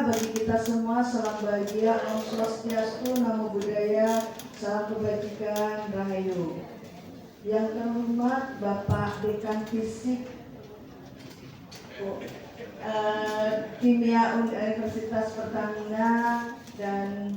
sejahtera bagi kita semua, salam bahagia, Om Swastiastu, Namo Buddhaya, salam kebajikan, Rahayu. Yang terhormat Bapak Dekan Fisik Kimia Universitas Pertamina dan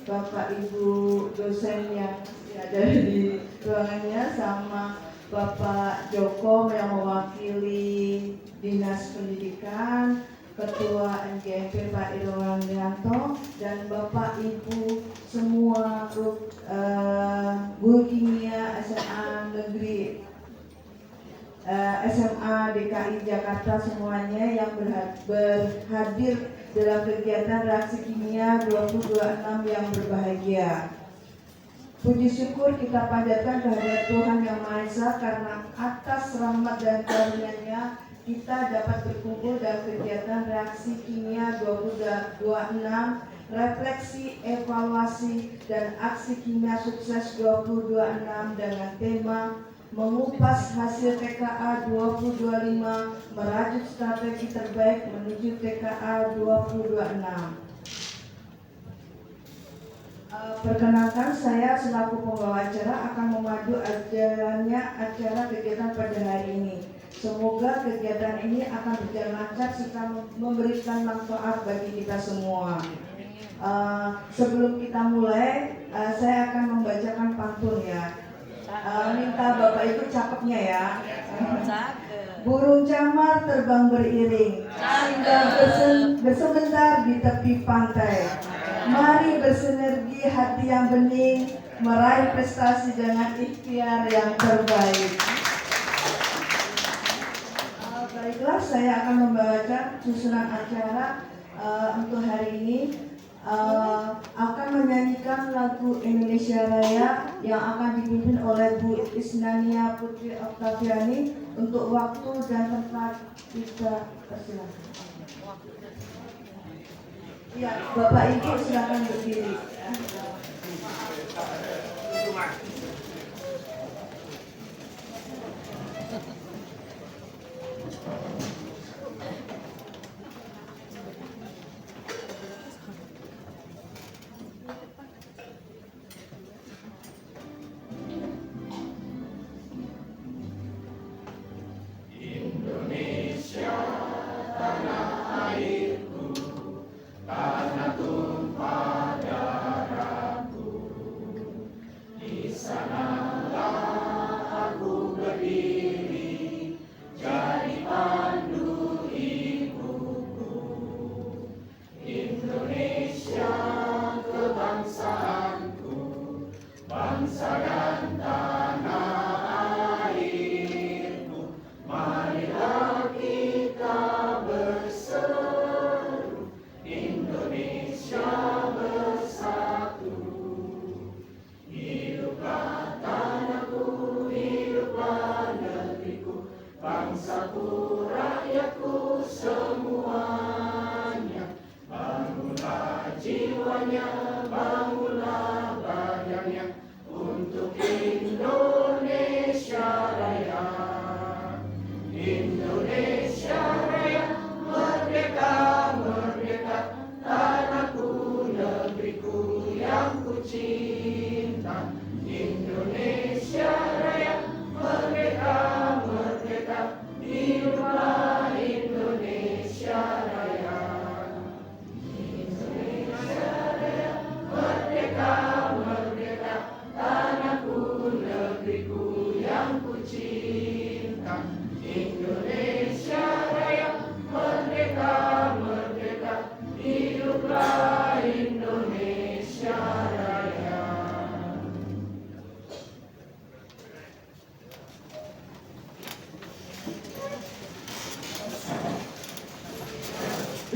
Bapak Ibu dosen yang ada di ruangannya, sama Bapak Joko yang mewakili Dinas Pendidikan, Ketua NGMP Pak Irwan Rianto, dan Bapak Ibu semua guru kimia SMA Negeri SMA DKI Jakarta semuanya yang berhadir dalam kegiatan reaksi kimia 2026 yang berbahagia. Puji syukur kita panjatkan kehadirat Tuhan Yang Maha Esa karena atas rahmat dan karunia-Nya kita dapat berkumpul dalam kegiatan reaksi kimia 2026, refleksi, evaluasi, dan aksi kimia sukses 2026 dengan tema mengupas hasil TKA 2025, merajut strategi terbaik menuju TKA 2026. Perkenalkan, saya selaku pembawa acara akan memadu jalannya acara kegiatan pada hari ini. Semoga kegiatan ini akan berjalan lancar serta memberikan manfaat bagi kita semua. Sebelum kita mulai, saya akan membacakan pantun ya. Minta Bapak Ibu cakepnya ya. Burung camar terbang beriring, singgah bersebentar di tepi pantai. Mari bersinergi hati yang bening, meraih prestasi dengan ikhtiar yang terbaik. Baiklah, saya akan membacakan susunan acara untuk hari ini. Akan menyanyikan lagu Indonesia Raya yang akan dipimpin oleh Bu Isnania Putri Oktaviani. Untuk waktu dan tempat kita persilakan. Ya, Bapak Ibu silakan berdiri.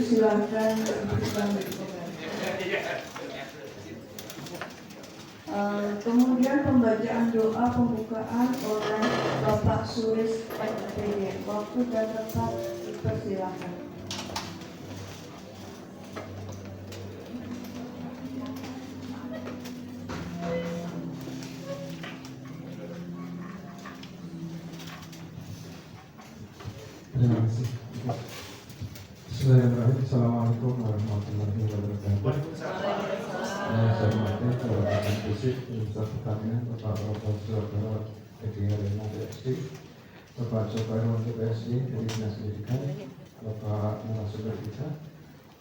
Silakan kemudian pembacaan doa pembukaan oleh Bapak Suris SPD. Waktu dan tempat dipersilakan. Terima kasih. Bismillahirrahmanirrahim. Assalamualaikum warahmatullahi wabarakatuh. Saya hormati Bapak Dekan Fisik, Universitas Pertanian, Bapak Profesor Dr. Edi Helena PhD, Bapak Joko Irwanto PhD dari Dinas Pendidikan, Bapak narasumber kita,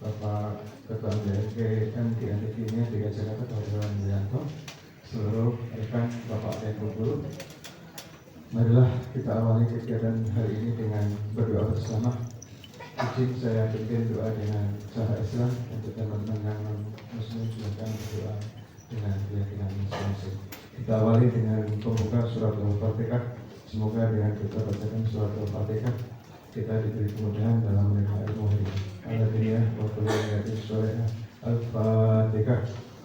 Bapak Ketua MDRG MDN Kimia DKI Jakarta Dr. Irwan Wijanto, seluruh rekan Bapak dan Guru. Marilah kita awali kegiatan hari ini dengan berdoa bersama. Izin saya pimpin doa dengan cara Islam untuk teman-teman yang Muslim silakan berdoa dengan keyakinan masing-masing. Kita awali dengan pembuka surat Al-Fatihah. Semoga dengan kita bacakan surat Al-Fatihah kita diberi kemudahan dalam menerima ilmu ini. Alhamdulillah wa sallallahu Al-Fatihah.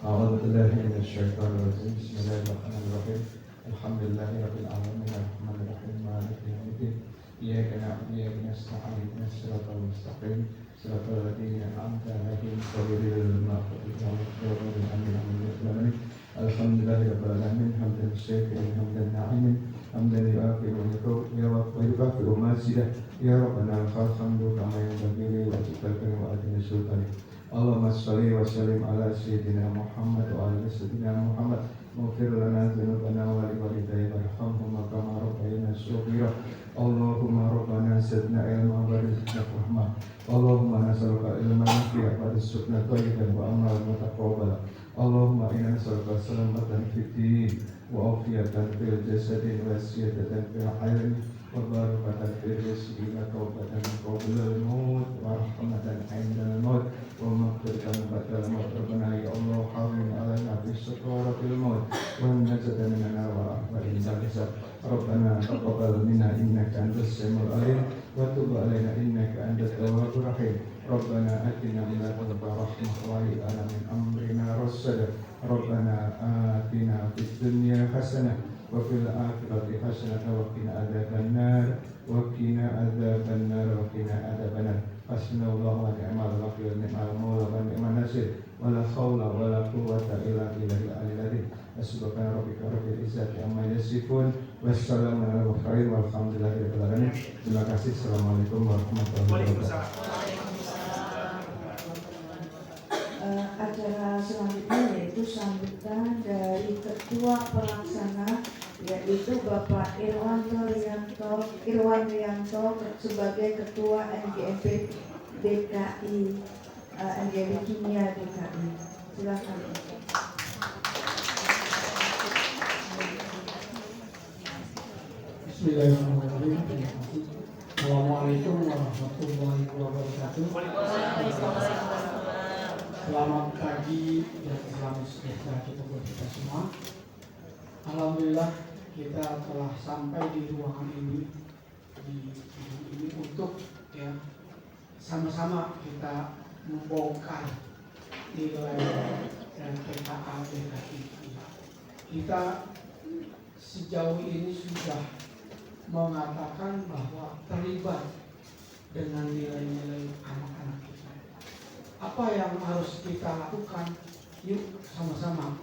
A'udzubillahi minasyaitonir rajim. Bismillahirrahmanirrahim. Alhamdulillahirabbil alamin arrahmanirrahim maliki yaumiddin. Iyyaka na'budu wa iyyaka nasta'in ihdinas siratal mustaqim siratal ladzina an'amta 'alaihim ghairil maghdubi 'alaihim waladdallin. Alhamdulillahirabbil alamin hamdan syakirin hamdan na'imin hamdan yu'afiru wa yukafiru mazidah ya rabbana lakal hamdu kama yanbaghi li wajhikal karim wa adina sultanik. Allahumma shalli wa sallim ala sayyidina Muhammad wa ala sayyidina Muhammad. Maghfir lana dzunubana wa li walidayna warhamhuma kama rabbayana shaghira. Allahumma rabbana zidna ilman wa rizqna rahmah. Allahumma nas'aluka ilman nafi'an wa rizqan thayyiban wa amalan mutaqabbala. Allahumma inna nas'aluka salamatan fid din wa afiyatan fil jasadi wa siyadatan fil ilmi wa barakatan fil rizqi wa tawbatan qabla al-maut wa rahmatan 'inda al-maut wa maghfiratan ba'da al-maut. Rabbana ya Allah hawwin 'alaina bis sakaratil maut wa najatan min an-nar wa rahmatan hisab. Rabbana taqabbal minna innaka antas samiul alim wa tub 'alaina innaka antat tawwabur rahim. Rabbana atina min ladunka rahmah wa hab lana min amrina rasyada. Rabbana atina fid dunya hasanah wa fil akhirati hasanah wa qina adzabannar wa qina adzabannar wa qina adzabannar. Hasbunallahu wa ni'mal wakeel, ni'mal maula wa ni'man nasir. Wala haula wala quwwata illa billahil aliyyil azim. Subhana rabbika rabbil izzati amma yasifun. Wassalamu ala mursalin walhamdulillahi rabbil alamin. Terima kasih. Assalamualaikum warahmatullahi wabarakatuh. Acara selanjutnya yaitu sambutan dari Ketua Pelaksana yaitu Bapak Irwan Wijanto sebagai Ketua NGMP DKI NGMP Kimia DKI. Silakan. Bismillahirrahmanirrahim. Assalamualaikum warahmatullahi wabarakatuh. Selamat pagi dan selamat sejahtera kita buat kita semua. Alhamdulillah kita telah sampai di ruangan ini untuk sama-sama kita membongkar nilai dan PKA DKI. Kita sejauh ini sudah mengatakan bahwa terlibat dengan nilai-nilai anak-anak kita. Apa yang harus kita lakukan? Yuk sama-sama.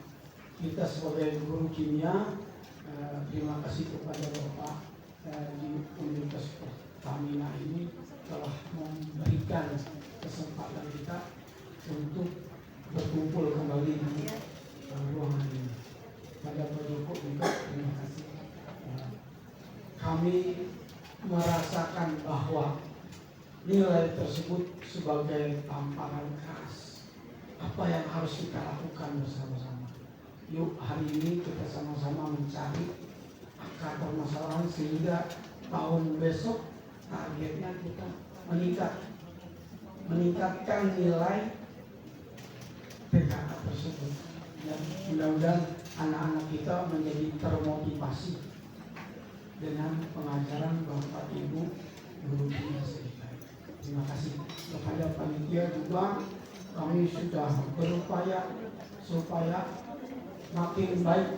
Kita sebagai guru kimia, terima kasih kepada Bapak di Universitas Pertamina ini telah memberikan kesempatan kita untuk berkumpul kembali di ruangan ini. Pada Pak Joko juga terima kasih. Kami merasakan bahwa nilai tersebut sebagai tamparan keras. Apa yang harus kita lakukan bersama-sama? Yuk hari ini kita sama-sama mencari akar permasalahan sehingga tahun besok targetnya kita meningkatkan nilai PKA tersebut. Dan mudah-mudahan anak-anak kita menjadi termotivasi dengan pengajaran Bapak Ibu guru kimia sekitar. Terima kasih kepada panitia juga, kami sudah berupaya supaya makin baik.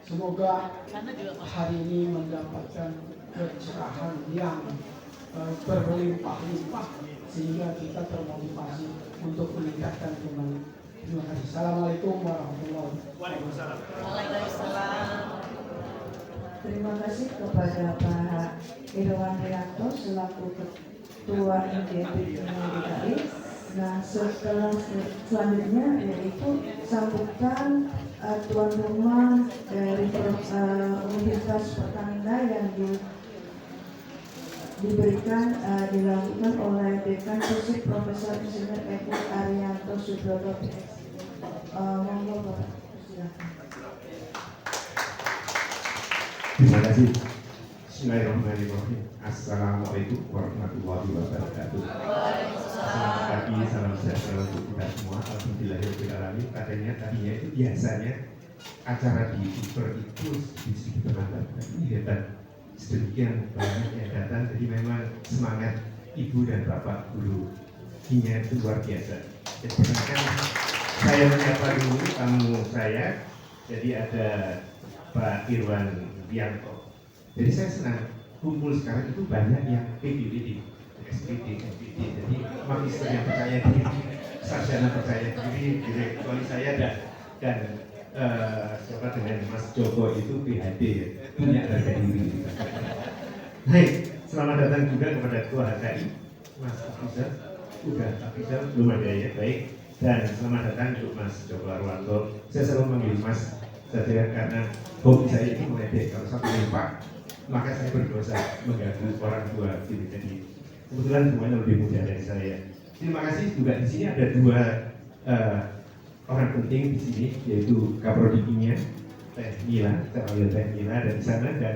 Semoga hari ini mendapatkan kecerahan yang berlimpah-limpah sehingga kita termotivasi untuk meningkatkan kembali. Terima kasih. Assalamualaikum warahmatullahi wabarakatuh. Waalaikumsalam. Terima kasih kepada Pak Irwan Wijanto selaku Ketua IGP DKI. Nah, setelah selanjutnya yaitu sambutan tuan rumah dari Universitas Pertamina yang diberikan dilakukan oleh Dekan Fisik Profesor Insinyur Eko Arianto Subroto PhD. Monggo Bapak, silakan. Terima kasih. Bismillahirrahmanirrahim. Assalamualaikum warahmatullahi wabarakatuh. Selamat pagi, salam sejahtera untuk kita semua. Alhamdulillahirobbilalamin. Tadinya itu biasanya acara di Uber itu sedikit terlambat. Ini hebat. Sedemikian banyak yang datang. Jadi memang semangat ibu dan bapak guru ini itu luar biasa. Jadi perkenalkan saya menyapa dulu tamu saya. Jadi ada Pak Irwan Wianto. Jadi saya senang kumpul sekarang itu banyak yang PPWD, SPD. Jadi magister yang percaya diri, sarjana percaya diri, kecuali saya dan siapa dengan Mas Joko itu PhD, punya harga diri. Baik, selamat datang juga kepada Ketua HKI, Mas Afrizal. Afrizal belum ada ya, baik. Dan selamat datang untuk Mas Joko Arwanto. Saya selalu memanggil Mas saja karena hobi saya itu meledek. Kalau satu lupa, maka saya berdosa mengganggu orang tua. Jadi kebetulan semuanya lebih muda dari saya. Terima kasih juga di sini ada dua orang penting di sini, yaitu Kaprodi Kimia, Teh Mila, Teh Mila dan di sana, dan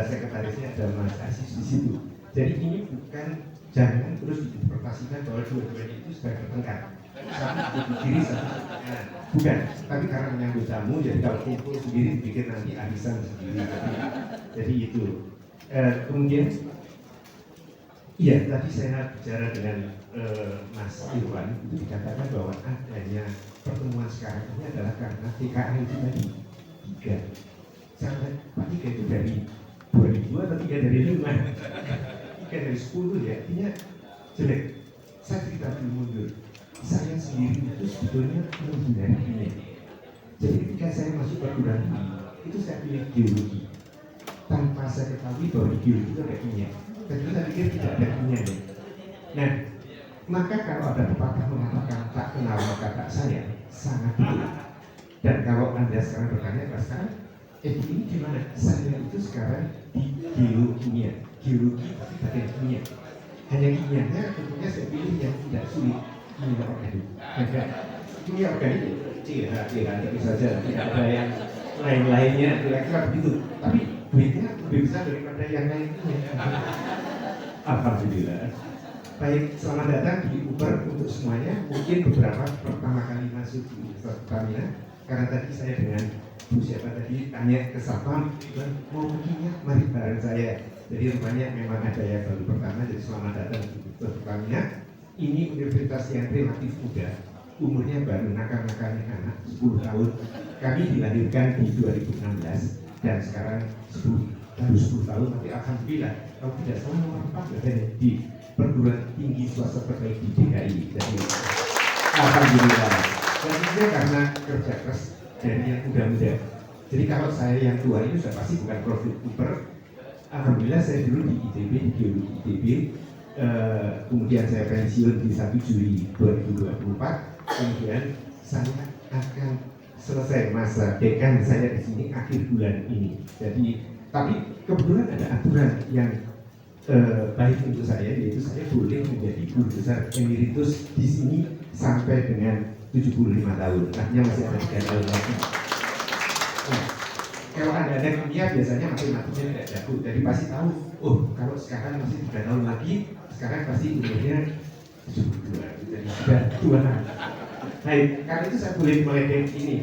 sekretarisnya ada Mas Asis di situ. Jadi ini bukan, jangan terus diinterpretasikan bahwa dua-duanya itu sudah bertengkar. Satu di kiri, satu di kanan. Bukan, tapi karena menyambut tamu, jadi kalau kumpul sendiri bikin nanti arisan sendiri. Jadi itu. Kemudian, iya tadi saya bicara dengan Mas Irwan, itu dikatakan bahwa adanya pertemuan sekarang ini adalah karena TKA itu tadi 3. Sampai Pak 3 itu dari 2000 atau 3 dari 5? 3 dari 10 ya, artinya jelek. Saya cerita dulu mundur. Saya sendiri itu sebetulnya menghindari ini. Jadi ketika saya masuk perguruan tinggi, itu saya pilih geologi. Tanpa saya ketahui bahwa di geologi itu ada kimia. Kedua saya pikir tidak ada kimia. Nah, maka kalau ada pepatah mengatakan tak kenal maka tak sayang, sangat betul. Dan kalau Anda sekarang bertanya, sekarang ini di mana? Saya itu sekarang di geokimia, geologi tapi bagian kimia. Hanya kimianya tentunya saya pilih yang tidak sulit, kimia organik. Kimia organik tentu saja, tidak ada yang lain-lainnya, kira-kira begitu. Tapi duitnya lebih besar daripada yang lainnya. Alhamdulillah. Baik, selamat datang di Uber untuk semuanya. Mungkin beberapa pertama kali masuk di Universitas Pertamina, karena tadi saya dengan Bu siapa tadi tanya ke Satpam, mau begini mari bareng saya. Jadi rupanya memang ada yang baru pertama. Jadi selamat datang di Universitas Pertamina. Ini universitas yang relatif muda, umurnya baru nakal-nakalnya anak 10 tahun. Kami dilahirkan di 2016 dan sekarang baru 10 tahun. Tapi alhamdulillah, kalau tidak salah nomor 4 berada di perguruan tinggi swasta terbaik di DKI. Jadi alhamdulillah. Dan juga karena kerja keras dari yang muda-muda. Jadi kalau saya yang tua ini sudah pasti bukan profil Uber. Alhamdulillah saya dulu di ITB, di geologi ITB. Kemudian saya pensiun di 1 Juli 2024. Kemudian saya akan selesai masa dekan saya di sini akhir bulan ini. Jadi tapi kebetulan ada aturan yang baik untuk saya, yaitu saya boleh menjadi guru besar emeritus di sini sampai dengan 75 tahun. Artinya masih ada 3 tahun lagi. Nah, kalau ada kimia biasanya matematikanya tidak jago, jadi pasti tahu. Oh, kalau sekarang masih 3 tahun lagi, sekarang pasti umurnya 72. Jadi sudah tua. Baik, karena itu saya boleh meledek ini.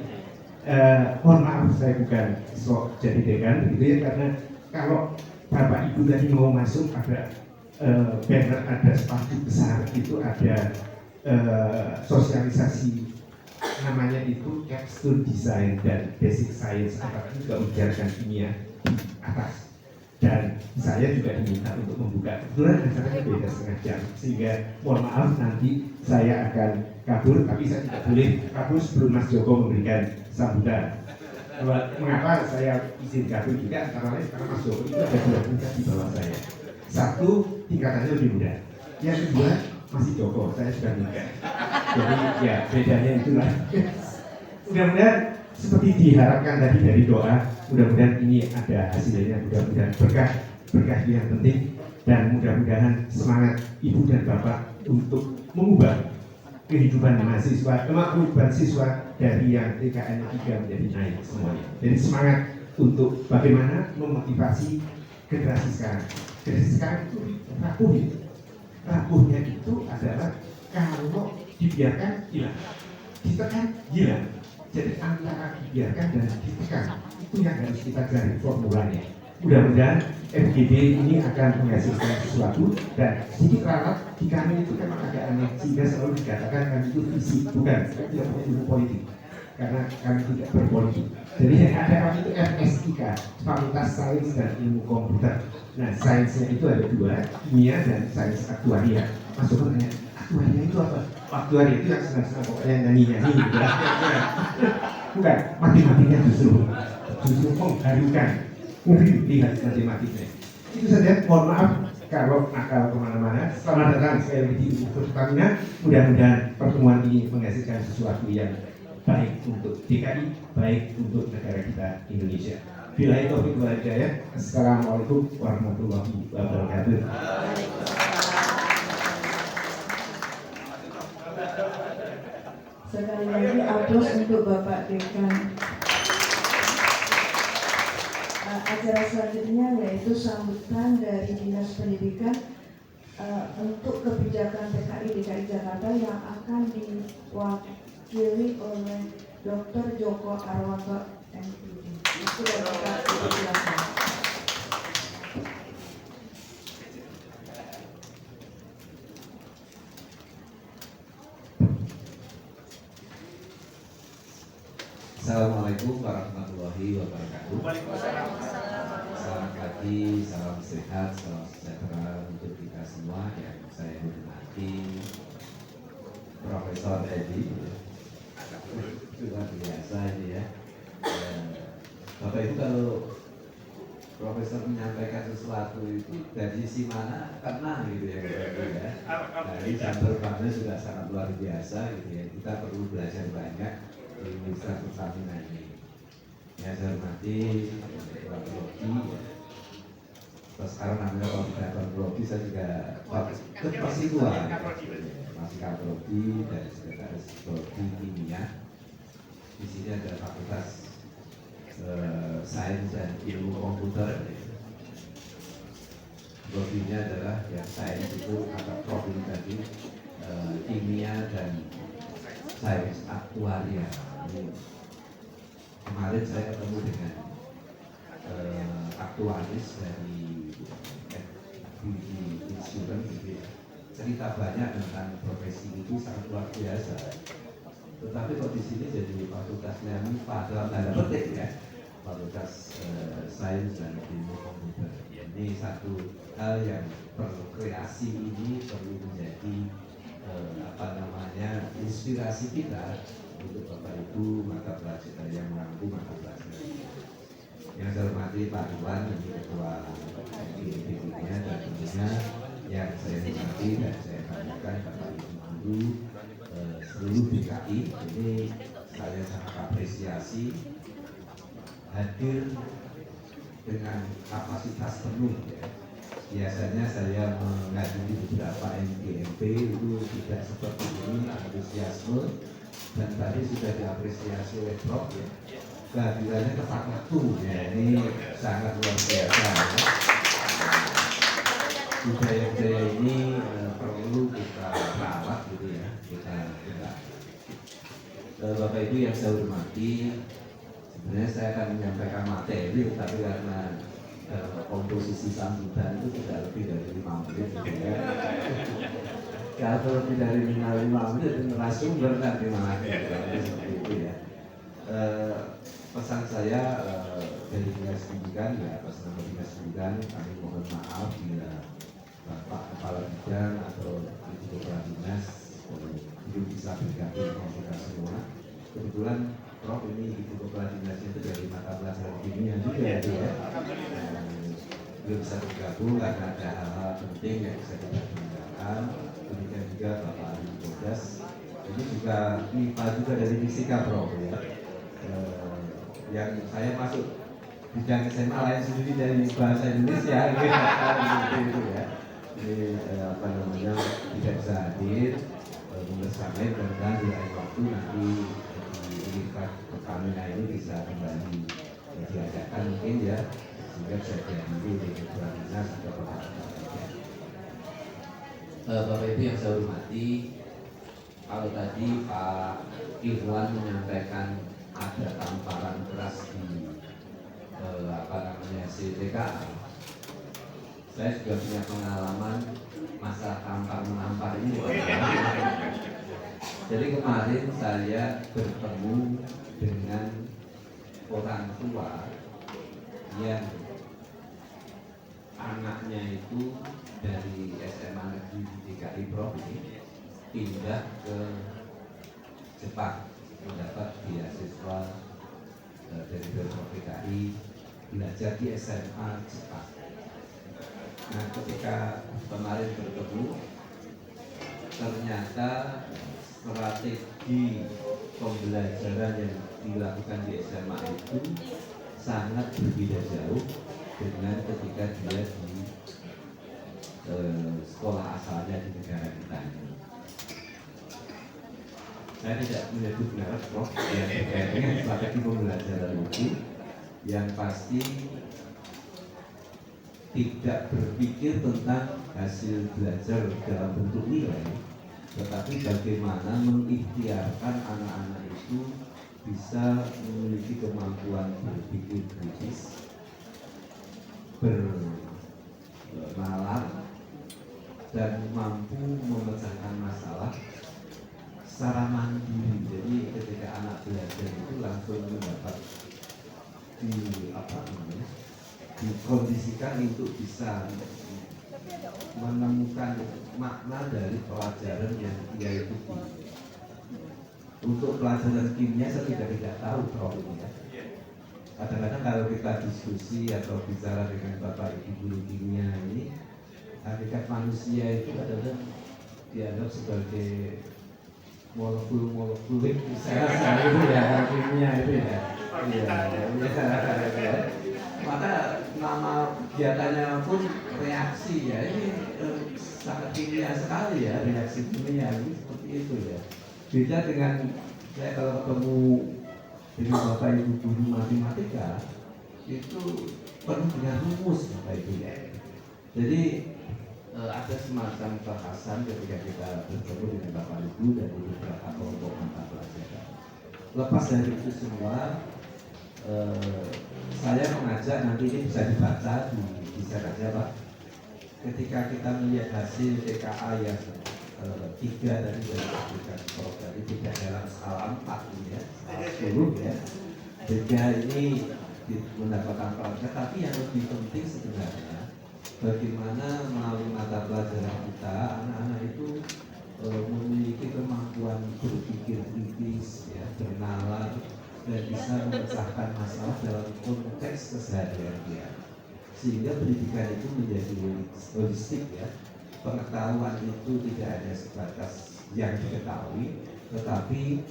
Mohon maaf saya bukan sok jadi dekan, gitu ya, karena kalau Bapak Ibu tadi mau masuk ada banner, ada spanduk besar, itu ada sosialisasi namanya itu capstone design dan basic science, apalagi juga mengajarkan kimia di atas. Dan saya juga diminta untuk membuka, kebetulan acaranya beda setengah jam, sehingga mohon maaf nanti saya akan kabur, tapi saya tidak boleh kabur sebelum Mas Joko memberikan sambutan. Mengapa saya izin kabur juga, antara lain karena Mas Joko itu ada 2 tingkat di bawah saya. Satu, tingkatannya lebih muda. Yang kedua, masih Joko, saya sudah nikah. Jadi ya bedanya itulah. Mudah-mudahan seperti diharapkan tadi dari doa, mudah-mudahan ini ada hasilnya, mudah-mudahan berkah yang penting, dan mudah-mudahan semangat ibu dan bapak untuk mengubah kehidupan mahasiswa, kehidupan siswa dari yang TKN 3 menjadi naik semuanya. Jadi semangat untuk bagaimana memotivasi generasi sekarang. Generasi sekarang itu rapuh. Rapuhnya itu adalah kalau dibiarkan hilang, ditekan hilang. Jadi antara dibiarkan dan ditekan itu yang harus kita cari formulanya. Mudah-mudahan FGD ini akan menghasilkan sesuatu, dan sedikit ralat di kami itu kan agak aneh sehingga selalu dikatakan kami itu visi, bukan, kami tidak punya ilmu politik karena kami tidak berpolitik. Jadi yang ada kami itu FSIK, Fakultas Sains dan Ilmu Komputer. Nah, sainsnya itu ada dua, kimia dan sains aktuaria. Mas Joko tanya, aktuaria itu apa? Aktuaria itu yang senang-senang pokoknya nyanyi-nyanyi gitu. Bukan, matematiknya justru mengharukan. Mungkin lihat matematiknya. Itu saja, mohon maaf kalau nakal kemana-mana. Selamat datang sekali lagi di Pertamina. Mudah-mudahan pertemuan ini menghasilkan sesuatu yang baik untuk DKI, baik untuk negara kita Indonesia. Billahi taufiq wal hidayah. Assalamualaikum warahmatullahi wabarakatuh. Sekali lagi aplaus untuk Bapak Dekan. Acara selanjutnya yaitu sambutan dari Dinas Pendidikan untuk kebijakan PKI DKI Jakarta yang akan diwakili oleh Dr. Joko Arwanto MPD. Itu dapat dijelaskan. Assalamualaikum warahmatullahi wabarakatuh. Selamat pagi, salam sehat, salam sejahtera untuk kita semua yang saya hormati Profesor Edi. Luar biasa ini ya. Bapak Ibu, kalau Profesor menyampaikan sesuatu itu dari sisi mana kena gitu ya, ya. Nah, ini jam terbangnya sudah sangat luar biasa gitu ya. Kita perlu belajar banyak di Mitra Pertamina ini. Ya, saya hormati Pak Rocky ya. Terus sekarang namanya Koordinator Rocky, saya juga masih tua masih Kaprodi dari Sekretaris Prodi Kimia. Di sini ada Fakultas Sains dan Ilmu Komputer. Prodinya adalah yang sains itu kata prodi tadi, kimia dan sains aktuaria. Kemarin saya ketemu dengan aktuaris dari FBD Insurance gitu ya. Cerita banyak tentang profesi itu sangat luar biasa. Tetapi kok di sini jadi fakultasnya dalam tanda petik ya, Fakultas Sains dan Ilmu Komputer. Ini satu hal yang perlu, kreasi ini perlu menjadi inspirasi kita untuk Bapak Ibu mata pelajaran yang mengampu mata pelajaran. Yang saya hormati Pak Iwan, ini Ketua FGD-nya, dan tentunya yang saya hormati dan saya banggakan Bapak Ibu Guru seluruh DKI. Ini saya sangat apresiasi hadir dengan kapasitas penuh ya. Biasanya saya menghadiri beberapa NGMP itu tidak seperti ini, antusiasme, dan tadi sudah diapresiasi oleh Prof ya. Kehadirannya tepat waktu ya, ini sangat luar biasa ya. Budaya-budaya ini perlu kita rawat gitu ya, kita. Bapak Ibu yang saya hormati, sebenarnya saya akan menyampaikan materi, tapi karena komposisi sambutan itu tidak lebih dari 5 menit gitu ya. Kalau lebih dari 5 menit narasumber nanti malah seperti itu ya. Pesan saya dari Dinas Pendidikan ya, atas nama Dinas Pendidikan kami mohon maaf bila Bapak Kepala Bidang atau Ibu Kepala Dinas belum bisa bergabung dengan kita semua. Kebetulan Prof ini Ibu Kepala Dinasnya itu dari mata pelajaran kimia juga ya. belum bisa bergabung karena ada hal-hal penting yang bisa kita tinggalkan. Demikian juga Bapak Ali Bodas, ini juga MIPA juga dari fisika Prof ya. Yang saya masuk bidang SMA lain sendiri dari bahasa Indonesia gitu ya. Ini apa namanya tidak bisa hadir bersama dan di lain waktu nanti di Universitas Pertamina ini bisa kembali diadakan mungkin ya, sehingga bisa diambil di Pertamina atau Bapak Ibu yang saya hormati, kalau tadi Pak Irwan menyampaikan ada tamparan keras di CTKA, saya juga punya pengalaman masa tampar menampar ini. Jadi kemarin saya bertemu dengan orang tua yang anaknya itu dari SMA Negeri DKI Prof ini pindah ke Jepang mendapat beasiswa dari Pemprov DKI belajar di SMA Jepang. Nah, ketika kemarin bertemu, ternyata strategi pembelajaran yang dilakukan di SMA itu sangat berbeda jauh dengan ketika dia di sekolah asalnya di negara kita ini. Saya tidak menyebut merek Prof yang terkait dengan strategi pembelajaran itu, yang pasti tidak berpikir tentang hasil belajar dalam bentuk nilai, tetapi bagaimana mengikhtiarkan anak-anak itu bisa memiliki kemampuan berpikir kritis, bernalar, dan mampu memecahkan masalah secara mandiri. Jadi ketika anak belajar itu langsung mendapat dikondisikan untuk bisa menemukan makna dari pelajaran yang dia ikuti. Untuk pelajaran kimia saya tidak tahu problemnya. Kadang-kadang kalau kita diskusi atau bicara dengan Bapak Ibu guru kimia ini, hakikat manusia itu kadang-kadang dianggap sebagai molekul saya itu ya, kimia itu ya. Iya. Maka nama kegiatannya pun reaksi ya, ini sangat kimia sekali ya, reaksi kimia ini seperti itu ya. Beda dengan saya kalau ketemu dengan Bapak Ibu guru matematika itu penuh dengan rumus Bapak Ibu ya. Jadi ada semacam kekhasan ketika kita bertemu dengan Bapak Ibu dari beberapa kelompok mata pelajaran. Lepas dari itu semua, saya mengajak nanti ini bisa dibaca bisa saja Pak. Ketika kita melihat hasil TKA yang 3 dari aplikasi program ini tidak dalam skala 4 ini ya, skala 10 ya. 3 ini mendapatkan pelajaran, tapi yang lebih penting sebenarnya bagaimana melalui mata pelajaran kita anak-anak itu memiliki kemampuan berpikir kritis ya, bernalar, dan bisa memecahkan masalah dalam konteks keseharian dia. Sehingga pendidikan itu menjadi holistik ya. Pengetahuan itu tidak hanya sebatas yang diketahui, tetapi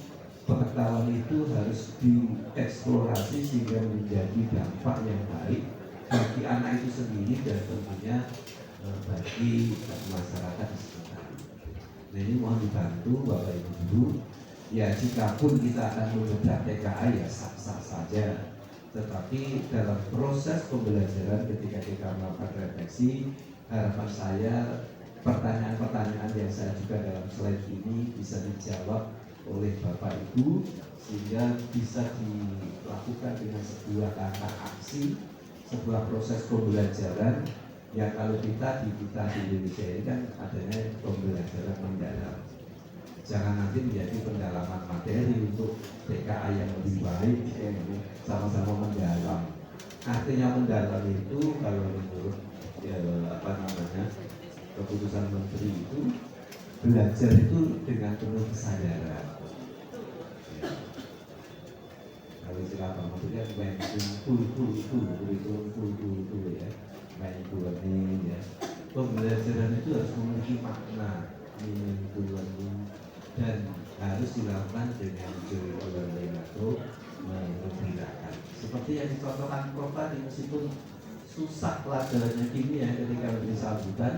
pengetahuan itu harus dieksplorasi sehingga menjadi dampak yang baik bagi anak itu sendiri dan tentunya bagi masyarakat di sekitar. Nah, ini mohon dibantu Bapak Ibu guru. Ya, jika pun kita akan mengejar TKA ya sah-sah saja. Tetapi dalam proses pembelajaran ketika kita melakukan refleksi, harapan saya pertanyaan-pertanyaan yang saya juga dalam slide ini bisa dijawab oleh Bapak Ibu sehingga bisa dilakukan dengan sebuah kata aksi, sebuah proses pembelajaran yang kalau kita di Indonesia ini kan adanya pembelajaran mendalam. Jangan nanti menjadi pendalaman materi untuk TKA yang lebih baik, sama-sama mendalam. Artinya mendalam itu kalau menurut keputusan menteri itu belajar itu dengan penuh kesadaran. Kalau istilah Pak Menteri kan main full ya, main learning ya. Pembelajaran itu harus memiliki makna meaningful learning dan harus dilakukan dengan joyful learning atau mengembirakan. Seperti yang dicontohkan Prof tadi, meskipun susah pelajarannya kimia ketika menjadi sambutan,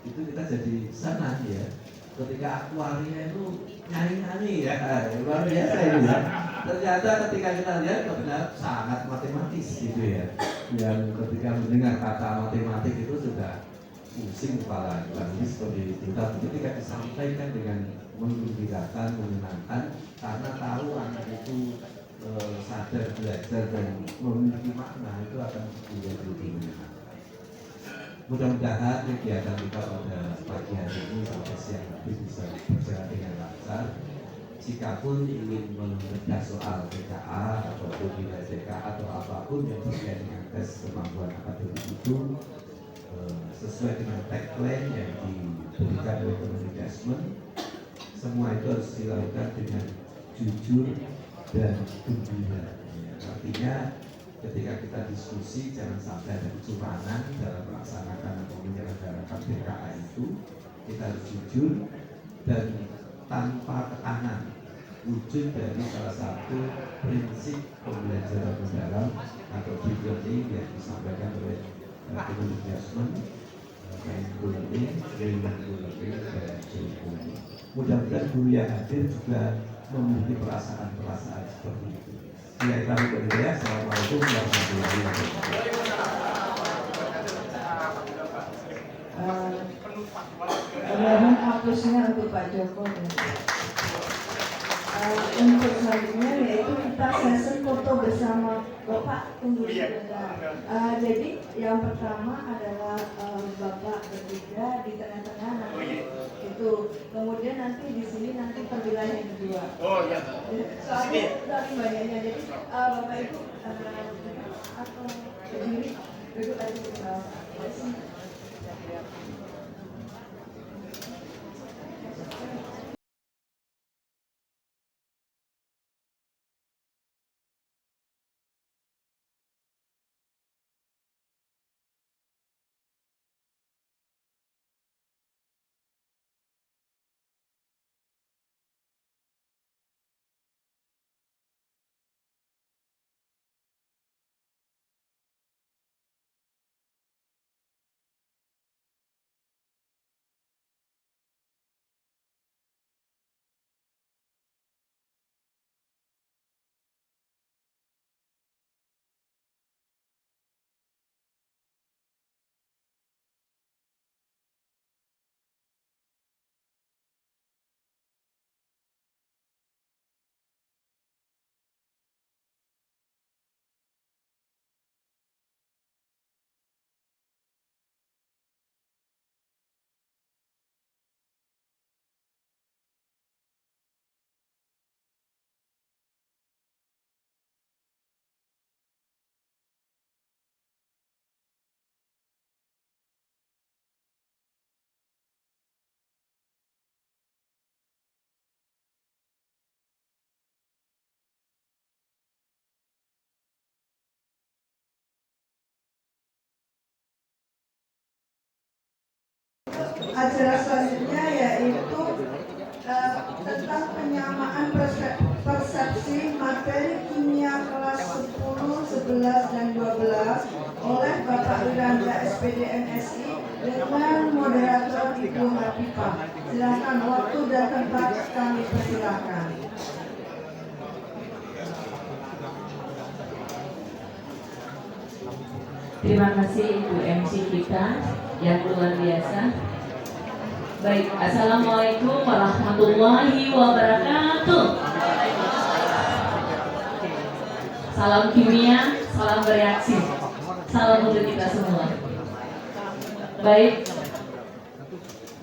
itu kita jadi senang ya. Ketika akuaria itu nyanyi-nyanyi ya, luar biasa itu ya. Ternyata ketika kita lihat benar sangat matematis gitu ya. Yang ketika mendengar kata matematik itu sudah pusing kepala, lebih seperti itu. Tapi ketika disampaikan dengan menggembirakan, menyenangkan, karena tahu anak itu sadar belajar dan memiliki makna, itu akan menjadi lebih menyenangkan. Mudah-mudahan kegiatan kita pada pagi hari ini sampai siang nanti bisa berjalan dengan lancar. Jikapun ingin membedah soal TKA ataupun nilai TKA atau apapun yang terkait dengan tes kemampuan akademik itu sesuai dengan tagline yang diberikan oleh Kemendikbud, semua itu harus dilakukan dengan jujur dan gembira. Artinya ketika kita diskusi jangan sampai ada kecurangan dalam melaksanakan atau menyelenggarakan TKA itu. Kita harus jujur dan tanpa tekanan, wujud dari salah satu prinsip pembelajaran mendalam atau deep learning yang disampaikan oleh Kemendikbud, mindful learning, meaningful learning, dan joyful learning. Mudah-mudahan guru yang hadir juga memiliki perasaan-perasaan seperti itu. Ya, kami berdua. Assalamualaikum warahmatullahi wabarakatuh. Mohon hapusnya untuk Pak Joko. Untuk selanjutnya yaitu kita sesi foto bersama Bapak. Tunggu sebentar. Jadi yang pertama adalah Bapak bertiga di tengah-tengah nanti itu. Kemudian nanti di sini nanti terbilang yang kedua. Oh iya. Soalnya dari banyaknya, jadi Bapak Ibu atau berdiri duduk aja di bawah. Acara selanjutnya yaitu tentang penyamaan persepsi materi kimia kelas 10, 11, dan 12 oleh Bapak Wiranda SPD MSI dengan moderator Ibu Hafifah. Silakan, waktu dan tempat kami persilakan. Terima kasih Ibu MC kita yang luar biasa. Baik, Assalamualaikum warahmatullahi wabarakatuh. Salam kimia, salam bereaksi, salam untuk kita semua. Baik,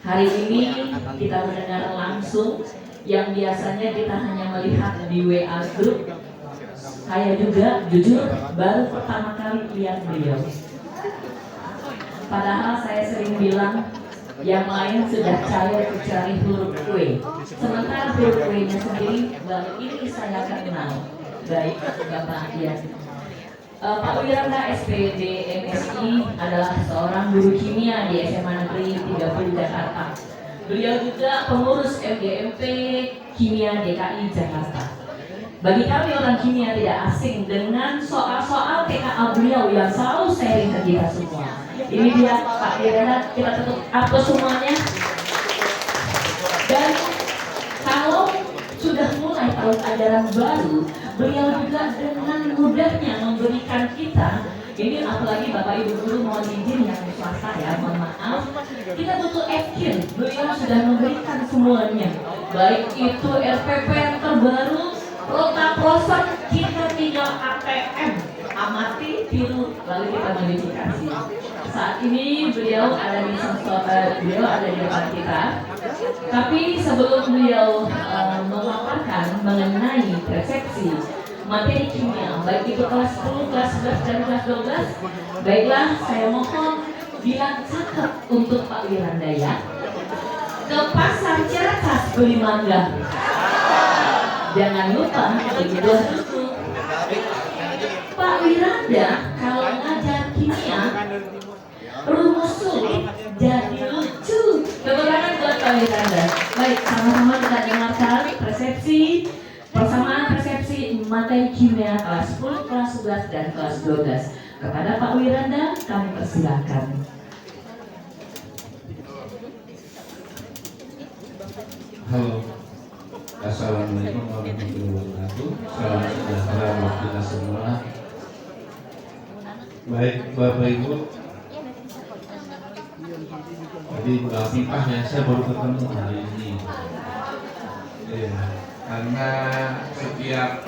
hari ini kita mendengar langsung yang biasanya kita hanya melihat di WA group. Saya juga jujur baru pertama kali lihat beliau. Padahal saya sering bilang yang lain sudah cair kecuali huruf W. Sementara huruf W-nya sendiri baru ini saya kenal. Baik, Bapak Dian. Pak Wiranda SPD MSI adalah seorang guru kimia di SMA Negeri 30 Jakarta. Beliau juga pengurus MGMP Kimia DKI Jakarta. Bagi kami orang kimia tidak asing dengan soal-soal TKA beliau yang selalu sharing ke kita semua. Ini dia Pak Wiranda, kita tutup apa semuanya. Dan kalau sudah mulai tahun ajaran baru, beliau juga dengan mudahnya memberikan kita, ini apalagi Bapak Ibu guru mohon izin yang swasta ya, mohon maaf, kita butuh action. Beliau sudah memberikan semuanya, baik itu RPP yang terbaru, prota-prosen, kita tinggal ATM, amati, tiru, lalu kita modifikasi. Saat ini beliau ada di depan kita. Tapi sebelum beliau memaparkan mengenai persepsi materi kimia, baik itu kelas 10, kelas 11, dan kelas 12, baiklah saya mohon bilang cakep untuk Pak Wiranda ya. Ke pasar Ciracas beli mangga. Jangan lupa beli buah susu. Pak Wiranda kalau ngajar kimia, rumus sulit jadi lucu. Kebetulan buat Pak Wiranda. Baik, sama-sama kita dengarkan persamaan persepsi materi kimia kelas 10, kelas 11, dan kelas 12. Kepada Pak Wiranda kami persilakan. Halo, assalamualaikum warahmatullahi wabarakatuh. Salam sejahtera buat kita semua. Baik Bapak Ibu, tadi Mbak Pipah ya, saya baru ketemu hari ini. Ya, karena setiap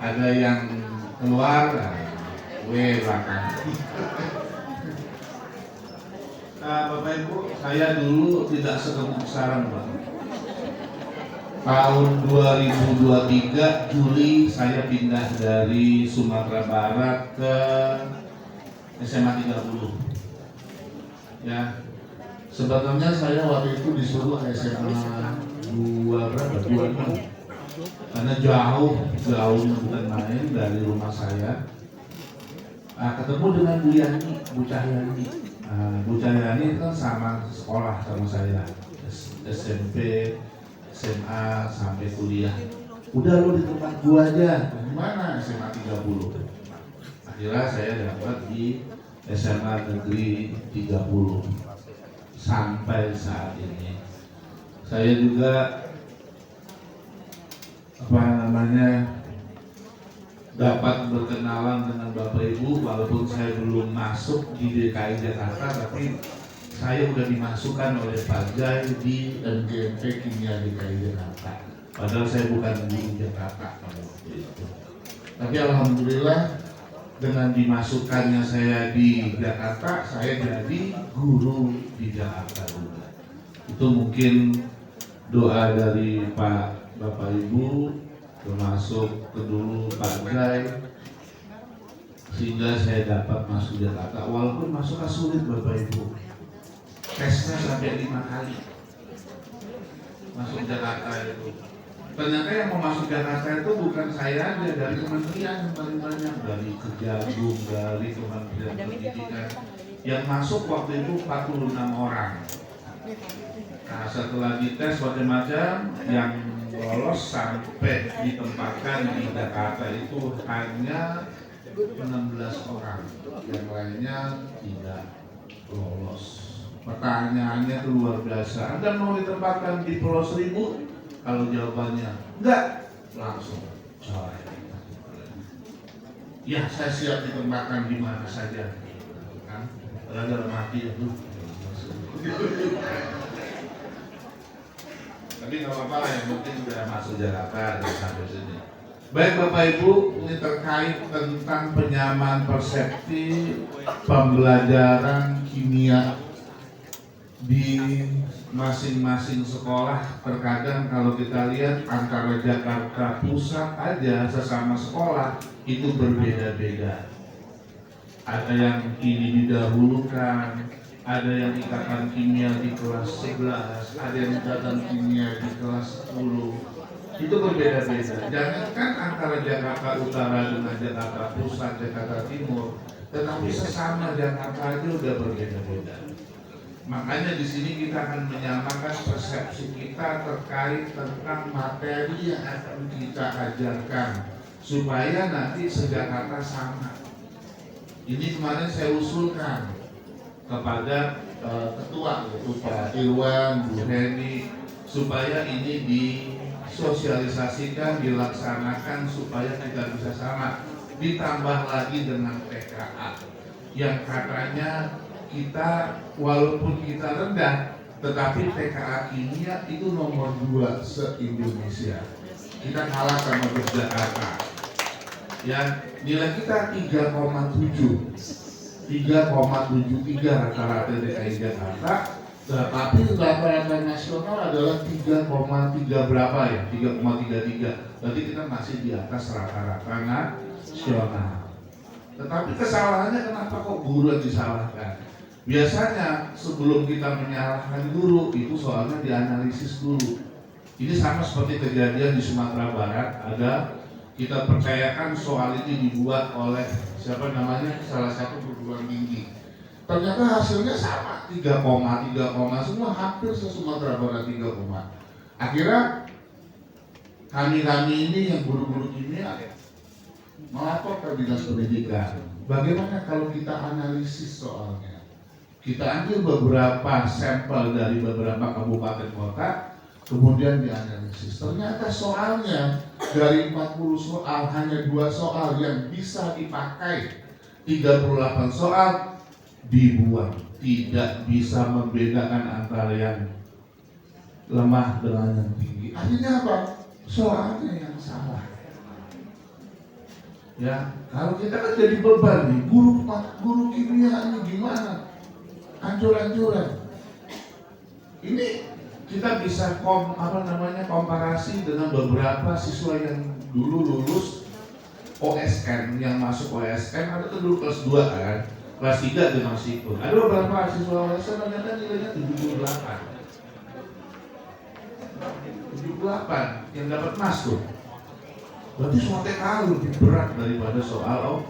ada yang keluar, gue belakang. Bapak Ibu, saya dulu tidak segemuk sekarang, Pak. Tahun 2023 Juli saya pindah dari Sumatera Barat ke SMA 30. Ya, sebenarnya saya waktu itu disuruh SMA 26 karena jauhnya bukan main dari rumah saya. Ketemu dengan Bu Yani, Bu Cahyani. Bu Cahyani kan sama sekolah sama saya, SMP, SMA sampai kuliah. Udah lo di tempat gua aja. Gimana SMA 30? Akhirnya saya dapat di SMA Negeri 30 sampai saat ini. Saya juga dapat berkenalan dengan Bapak Ibu walaupun saya belum masuk di DKI Jakarta, tapi saya sudah dimasukkan oleh Pak Jai di MGMP Kimia DKI Jakarta. Padahal saya bukan di Jakarta pada waktu itu. Tapi alhamdulillah dengan dimasukkannya saya di Jakarta, saya jadi guru di Jakarta juga. Itu mungkin doa dari Bapak Ibu, termasuk kedulu Pak Jai, sehingga saya dapat masuk Jakarta. Walaupun masuknya sulit Bapak Ibu. Tesnya sampai 5 kali masuk Jakarta itu. Ternyata yang mau masuk Jakarta itu bukan saya aja, dari kementerian yang paling banyak, dari Kejagung, dari Kementerian Pendidikan. Yang masuk waktu itu 46 orang. Nah, setelah dites macam-macam, yang lolos sampai ditempatkan di Jakarta itu hanya 16 orang. Yang lainnya tidak lolos. Pertanyaannya itu luar biasa. Anda mau ditempatkan di Pulau Seribu? Kalau jawabannya enggak, langsung coret. Ya, saya siap ditempatkan di mana saja. Kan? Rada mati itu. Tapi nggak apa-apa lah, yang penting sudah masuk Jakarta dan sampai sini. Baik Bapak Ibu, ini terkait tentang penyamaan persepsi pembelajaran kimia di masing-masing sekolah. Terkadang kalau kita lihat antara Jakarta Pusat aja sesama sekolah itu berbeda-beda. Ada yang ini didahulukan, ada yang ikatan kimia di kelas 11, ada yang ikatan kimia di kelas 10. itu berbeda-beda. Jangankan antara Jakarta Utara dengan Jakarta Pusat, Jakarta Timur, tetapi sesama Jakarta itu udah berbeda-beda. Makanya di sini kita akan menyamakan persepsi kita terkait tentang materi yang akan kita ajarkan supaya nanti se-Jakarta sama. Ini kemarin saya usulkan kepada ketua yaitu Pak Irwan, Bu Heni, supaya ini disosialisasikan, dilaksanakan supaya kita bisa sama. Ditambah lagi dengan TKA yang katanya kita walaupun kita rendah, tetapi TKA kimia itu nomor 2 se-Indonesia. Kita kalah sama Yogyakarta. Ya, nilai kita 3,73 rata-rata DKI Jakarta, tapi rata-rata nasional adalah 3,3 berapa ya? 3,33. Berarti kita masih di atas rata-rata nasional. Tetapi kesalahannya kenapa kok guru yang disalahkan? Biasanya sebelum kita menyalahkan guru itu soalnya dianalisis dulu. Ini sama seperti kejadian di Sumatera Barat, ada kita percayakan soal ini dibuat oleh siapa namanya salah satu perguruan tinggi. Ternyata hasilnya sama 3, semua hampir se-Sumatera Barat 3. Akhirnya kami ini yang guru-guru kimia melapor ke Dinas Pendidikan. Bagaimana kalau kita analisis soalnya? Kita ambil beberapa sampel dari beberapa kabupaten kota, kemudian dianalisis. Ternyata soalnya dari 40 soal hanya 2 soal yang bisa dipakai, 38 soal dibuang. Tidak bisa membedakan antara yang lemah dengan yang tinggi. Akhirnya apa? Soalnya yang salah. Ya, kalau kita kan jadi beban nih, guru kimia ini gimana? Ancur-ancuran. Ini kita bisa komparasi dengan beberapa siswa yang dulu lulus OSN, yang masuk OSN ada tuh dulu kelas 2 kan, kelas 3 dia masih ikut. Ada beberapa siswa OSN ternyata nilainya 78 yang dapat masuk. Berarti soal TKA lebih berat daripada soal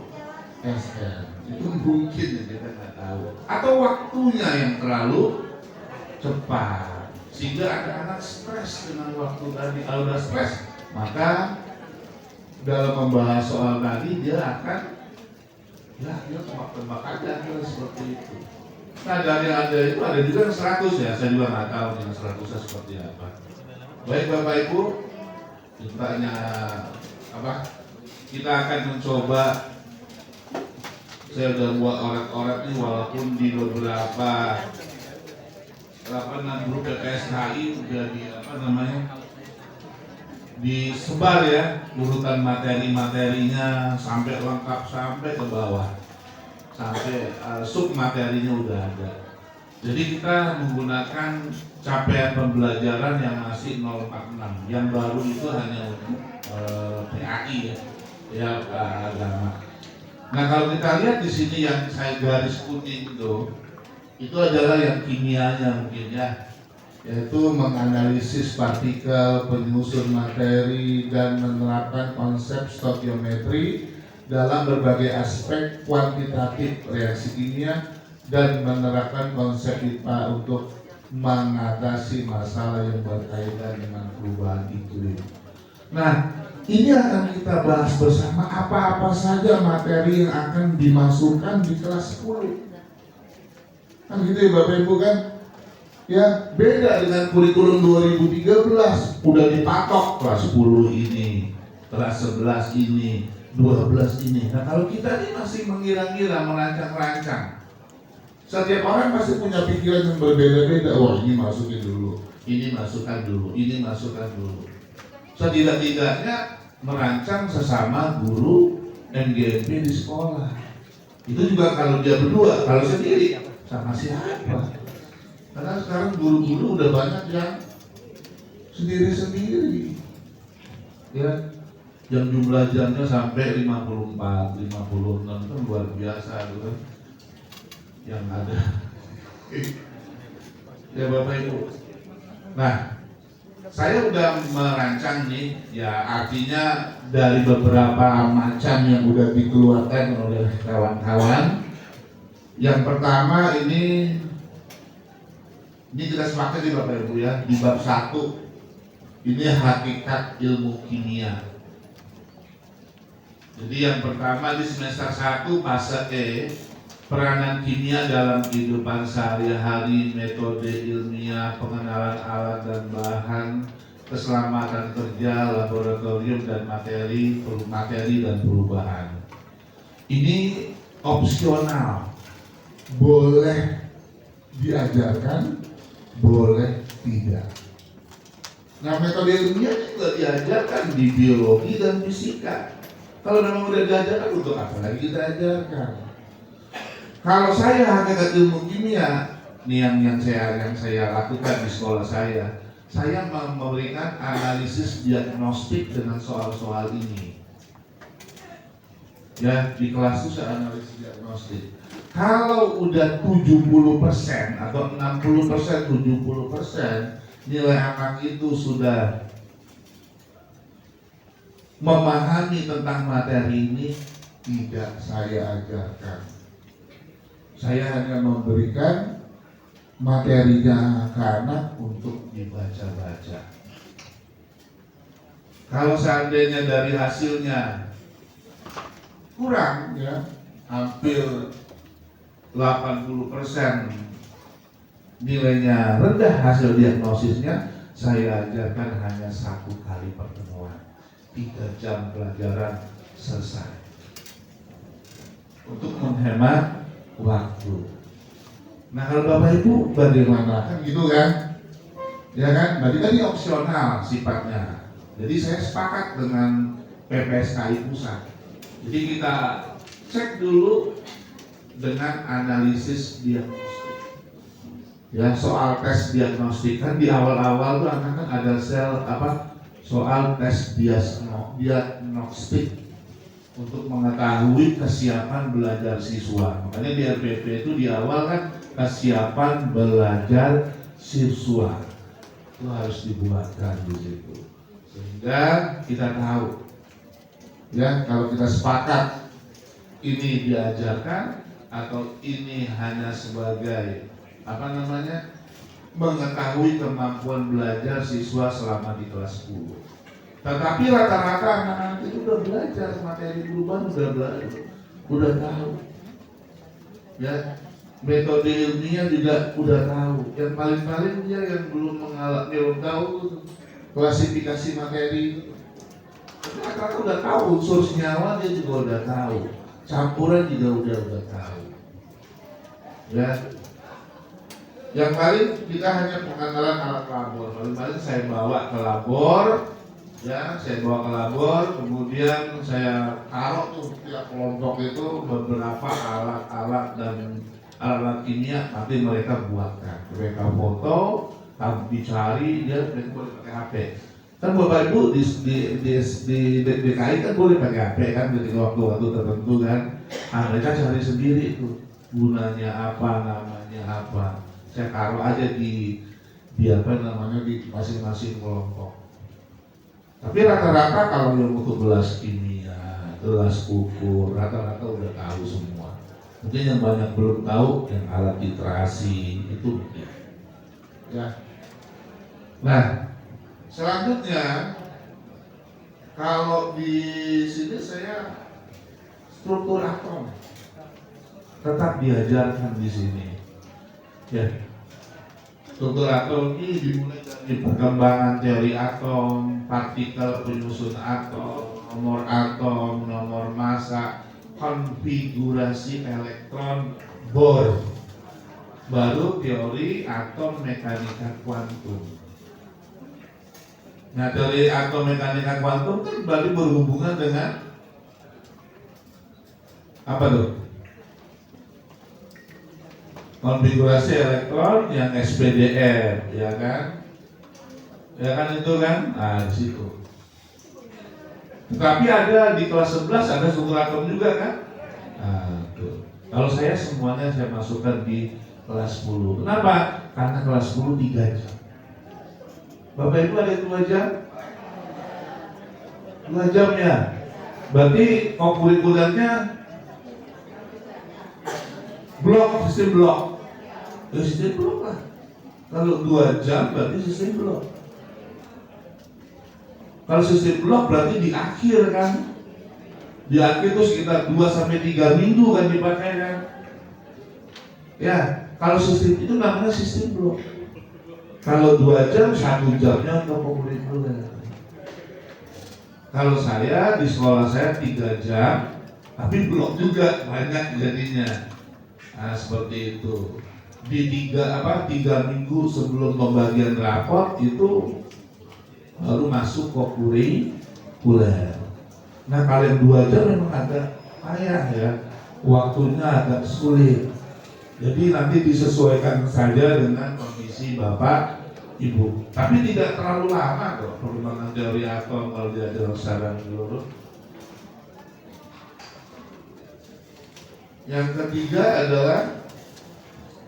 OSN. Itu mungkin ya, kita nggak tahu. Atau waktunya yang terlalu cepat sehingga ada anak stres dengan waktu tadi. Kalau udah stres, maka dalam membahas soal tadi dia akan dia tebak-tebak aja seperti itu. Nah dari ada itu ada juga yang 100 ya, saya juga nggak tahu yang 100-nya seperti apa. Baik Bapak Ibu, kita akan mencoba. Saya udah buat orat-orat nih, walaupun di beberapa grup PPSHI udah disebar ya urutan materi-materinya sampai lengkap sampai ke bawah, sampai sub materinya udah ada. Jadi kita menggunakan capaian pembelajaran yang masih 046, yang baru itu hanya untuk PAI ya agama. Nah kalau kita lihat di sini yang saya garis kuning itu adalah yang kimianya mungkin ya, yaitu menganalisis partikel, penyusun materi, dan menerapkan konsep stokiometri dalam berbagai aspek kuantitatif reaksi kimia, dan menerapkan konsep IPA untuk mengatasi masalah yang berkaitan dengan perubahan iklim. Nah, ini akan kita bahas bersama apa-apa saja materi yang akan dimasukkan di kelas 10. Kan gitu ya Bapak Ibu kan? Ya, beda dengan kurikulum 2013, udah dipatok kelas 10 ini, kelas 11 ini, 12 ini. Nah, kalau kita ini masih mengira-ngira, merancang-rancang. Setiap orang pasti punya pikiran yang berbeda-beda. Oh, ini masukin dulu, ini masukkan dulu, ini masukkan dulu. Setidak-tidaknya merancang sesama guru NGMP di sekolah. Itu juga kalau dia berdua, kalau sendiri sama siapa? Karena sekarang guru-guru udah banyak yang sendiri-sendiri. Ya, yang jumlah jamnya sampai 54, 56 itu luar biasa gitu kan. Yang ada. Ya Bapak Ibu. Nah, Saya udah merancang nih, ya artinya dari beberapa macam yang udah dikeluarkan oleh kawan-kawan. Yang pertama ini kita sepakat di Bapak Ibu ya, di bab 1 ini hakikat ilmu kimia. Jadi yang pertama di semester 1 fase E, peranan kimia dalam kehidupan sehari-hari, metode ilmiah, pengenalan alat dan bahan, keselamatan kerja, laboratorium dan materi dan perubahan. Ini opsional, boleh diajarkan, boleh tidak. Nah, metode ilmiah juga diajarkan di biologi dan fisika. Kalau memang udah diajarkan, untuk apa lagi kita ajarkan? Kalau saya hakikat ilmu kimia, nih yang saya lakukan di sekolah saya memberikan analisis diagnostik dengan soal-soal ini. Ya, di kelas itu saya analisis diagnostik. Kalau udah 70% atau 60%, 70% nilai anak itu sudah memahami tentang materi ini, tidak saya ajarkan. Saya hanya memberikan materinya ke anak untuk dibaca-baca. Kalau seandainya dari hasilnya kurang ya, hampir 80% nilainya rendah hasil diagnosisnya, saya ajarkan hanya 1 kali pertemuan, 3 jam pelajaran selesai, untuk menghemat waktu. Nah, kalau Bapak Ibu bagaimana? Kan gitu kan? Ya kan? Berarti tadi opsional sifatnya. Jadi saya sepakat dengan PPSKI pusat. Jadi kita cek dulu dengan analisis diagnostik. Ya, soal tes diagnostik kan di awal-awal tuh anak kan ada soal tes diagnostik untuk mengetahui kesiapan belajar siswa. Makanya di RPP itu di awal kan kesiapan belajar siswa itu harus dibuatkan di situ, sehingga kita tahu ya kalau kita sepakat ini diajarkan atau ini hanya sebagai mengetahui kemampuan belajar siswa selama di kelas 10. Tetapi rata-rata anak-anak itu udah belajar materi perubahan, udah tahu. Ya, metode ilmiah juga udah tahu. Yang paling-paling dia yang belum tahu klasifikasi materi. Tapi rata-rata udah tahu unsur senyawa, dia juga udah tahu. Campuran juga udah tahu. Ya. Yang paling kita hanya pengenalan alat labor. Paling-paling saya bawa ke labor. Ya, saya bawa ke labor, kemudian saya taruh tuh tiap kelompok itu beberapa alat-alat dan alat kimia, nanti mereka buatkan, mereka foto, dicari, mereka boleh pakai HP. Kan Bapak Ibu di DKI kan boleh pakai HP kan, dari waktu-waktu tertentu kan. Nah, mereka cari sendiri itu gunanya apa, namanya apa. Saya taruh aja di masing-masing kelompok. Tapi rata-rata kalau yang untuk gelas kimia, gelas ukur, rata-rata udah tahu semua. Mungkin yang banyak belum tahu yang alat titrasi itu mungkin. Ya. Nah, selanjutnya kalau di sini saya struktur atom tetap diajarkan di sini. Ya. Struktur atom ini dimulai dari perkembangan teori atom, partikel penyusun atom, nomor massa, konfigurasi elektron, Bohr. Baru teori atom mekanika kuantum. Nah, teori atom mekanika kuantum kan berarti berhubungan dengan apa tuh? Konfigurasi elektron yang SPDR, ya kan? Ya kan itu kan? Nah, di situ. Tetapi ada di kelas 11 ada struktur atom juga kan? Nah, itu. Kalau saya semuanya saya masukkan di kelas 10. Kenapa? Karena kelas 10 3 jam. Bapak Ibu ada 2 jam? 2 jam ya? Berarti kurikulernya blok, sistem blok. Ya sistem blok lah. Kalau 2 jam berarti sistem blok. Kalau sistem blok berarti di akhir kan? Di akhir itu sekitar 2-3 minggu kan dipakai kan? Ya, kalau sistem itu namanya sistem blok. Kalau 2 jam, 1 jamnya untuk kurikuler. Kalau saya di sekolah saya 3 jam, tapi blok juga banyak jadinya. Nah, seperti itu. Di 3 minggu sebelum pembagian rapor itu baru masuk ke kurikuler. Nah, kalian 2 jam memang agak payah ya, waktunya agak sulit. Jadi nanti disesuaikan saja dengan kondisi Bapak Ibu. Tapi tidak terlalu lama kok perkembangan teori atom kalau diajar secara menyeluruh. Yang ketiga adalah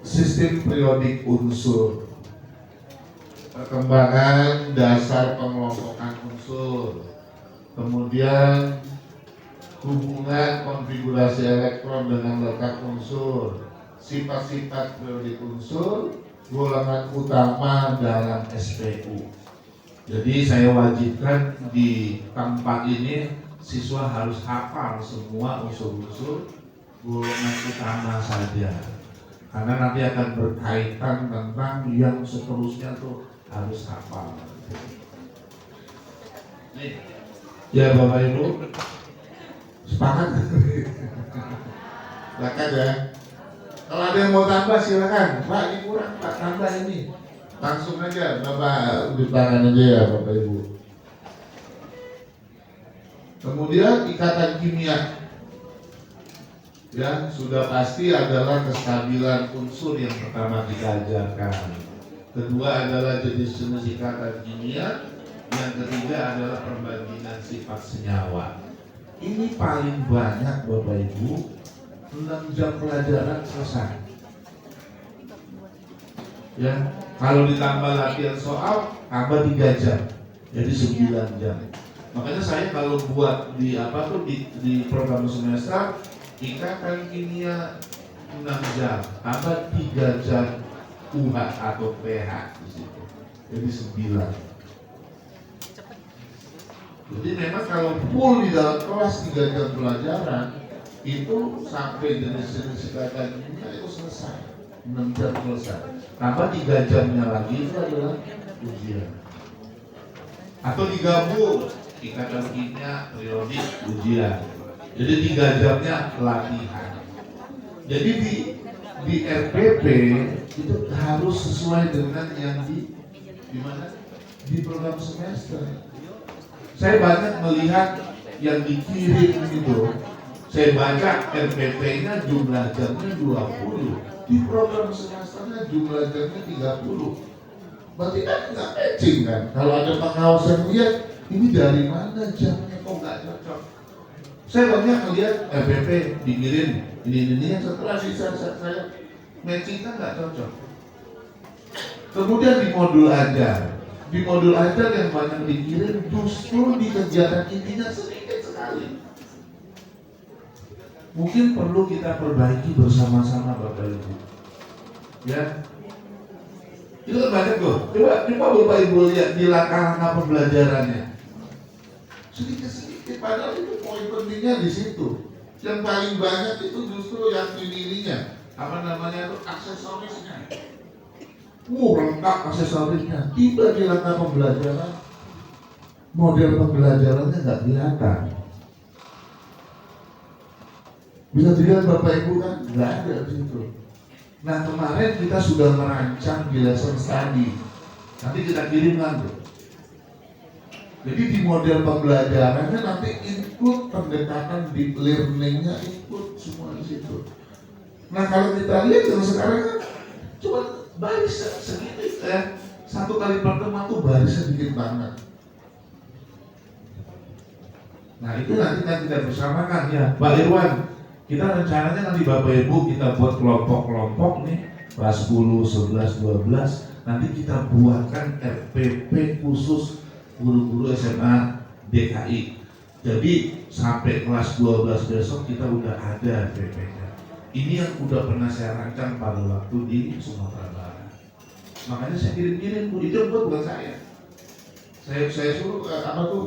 sistem periodik unsur. Perkembangan dasar pengelompokan unsur. Kemudian hubungan konfigurasi elektron dengan letak unsur. Sifat-sifat periodik unsur, golongan utama dalam SPU. Jadi saya wajibkan di tempat ini siswa harus hafal semua unsur-unsur golongan utama saja, karena nanti akan berkaitan tentang yang seterusnya tuh harus hafal. Nih, ya Bapak Ibu, sepakat? Silakan ya. Kalau ada yang mau tambah silakan. Pak, ini kurang Pak, tambah ini. Langsung aja Bapak di tangan aja ya Bapak Ibu. Kemudian ikatan kimia. Ya, sudah pasti adalah kestabilan unsur yang pertama kita ajarkan. Kedua adalah jenis-jenis ikatan kimia. Yang ketiga adalah perbandingan sifat senyawa. Ini paling banyak Bapak Ibu, 6 jam pelajaran selesai. Ya, kalau ditambah latihan soal, tambah 3 jam, jadi 9 jam. Makanya saya kalau buat di di program semester, ikatan kimia 6 jam, tambah 3 jam UH atau pH di situ, jadi 9. Jadi memang kalau full di dalam kelas 3 jam pelajaran, itu sampai jenis-jenis ikatan kimia itu selesai, 6 jam selesai. Tambah 3 jamnya lagi itu adalah ujian. Atau digabung ikatan kimia periodik ujian. Jadi 3 jamnya latihan. Jadi di RPP itu harus sesuai dengan yang di mana? Di program semester. Saya banyak melihat yang dikirim itu. Saya baca RPP-nya jumlah jamnya 20, di program semesternya jumlah jamnya 30. Berarti kan nggak matching kan? Kalau ada pengawas yang lihat, ini dari mana jamnya kok nggak cocok? Saya banyak melihat RPP dikirim ini yang setelah bisa saya matchingnya nggak cocok. Kemudian di modul ajar yang banyak dikirim justru di kegiatan intinya sedikit sekali. Mungkin perlu kita perbaiki bersama-sama Bapak Ibu. Ya, itu kan banyak tuh. Coba Bapak Ibu lihat di langkah-langkah pembelajarannya. Sedikit-sedikit, padahal itu poin pentingnya di situ. Yang paling banyak itu justru yang ininya, apa namanya itu aksesorisnya. Lengkap aksesorisnya. Tiba di langkah pembelajaran, model pembelajarannya nggak kelihatan. Bisa dilihat Bapak Ibu kan, nggak ada di situ. Nah kemarin kita sudah merancang di lesson study, nanti kita kirimkan tuh. Jadi di model pembelajarannya nanti include pendekatan deep learningnya, include semua di situ. Nah kalau kita lihat yang sekarang kan cuma baris segitu ya, 1 kali pertemuan tuh barisnya sedikit banget. Nah itu nanti kita bersamakan ya, Pak Irwan. Kita rencananya nanti Bapak Ibu kita buat kelompok-kelompok nih kelas 10, 11, 12, nanti kita buatkan RPP khusus guru-guru SMA DKI. Jadi sampai kelas 12 besok kita udah ada RPP-nya. Ini yang udah pernah saya rancang pada waktu di Sumatera Barat. Makanya saya kirim-kirim, itu bukan saya. Saya suruh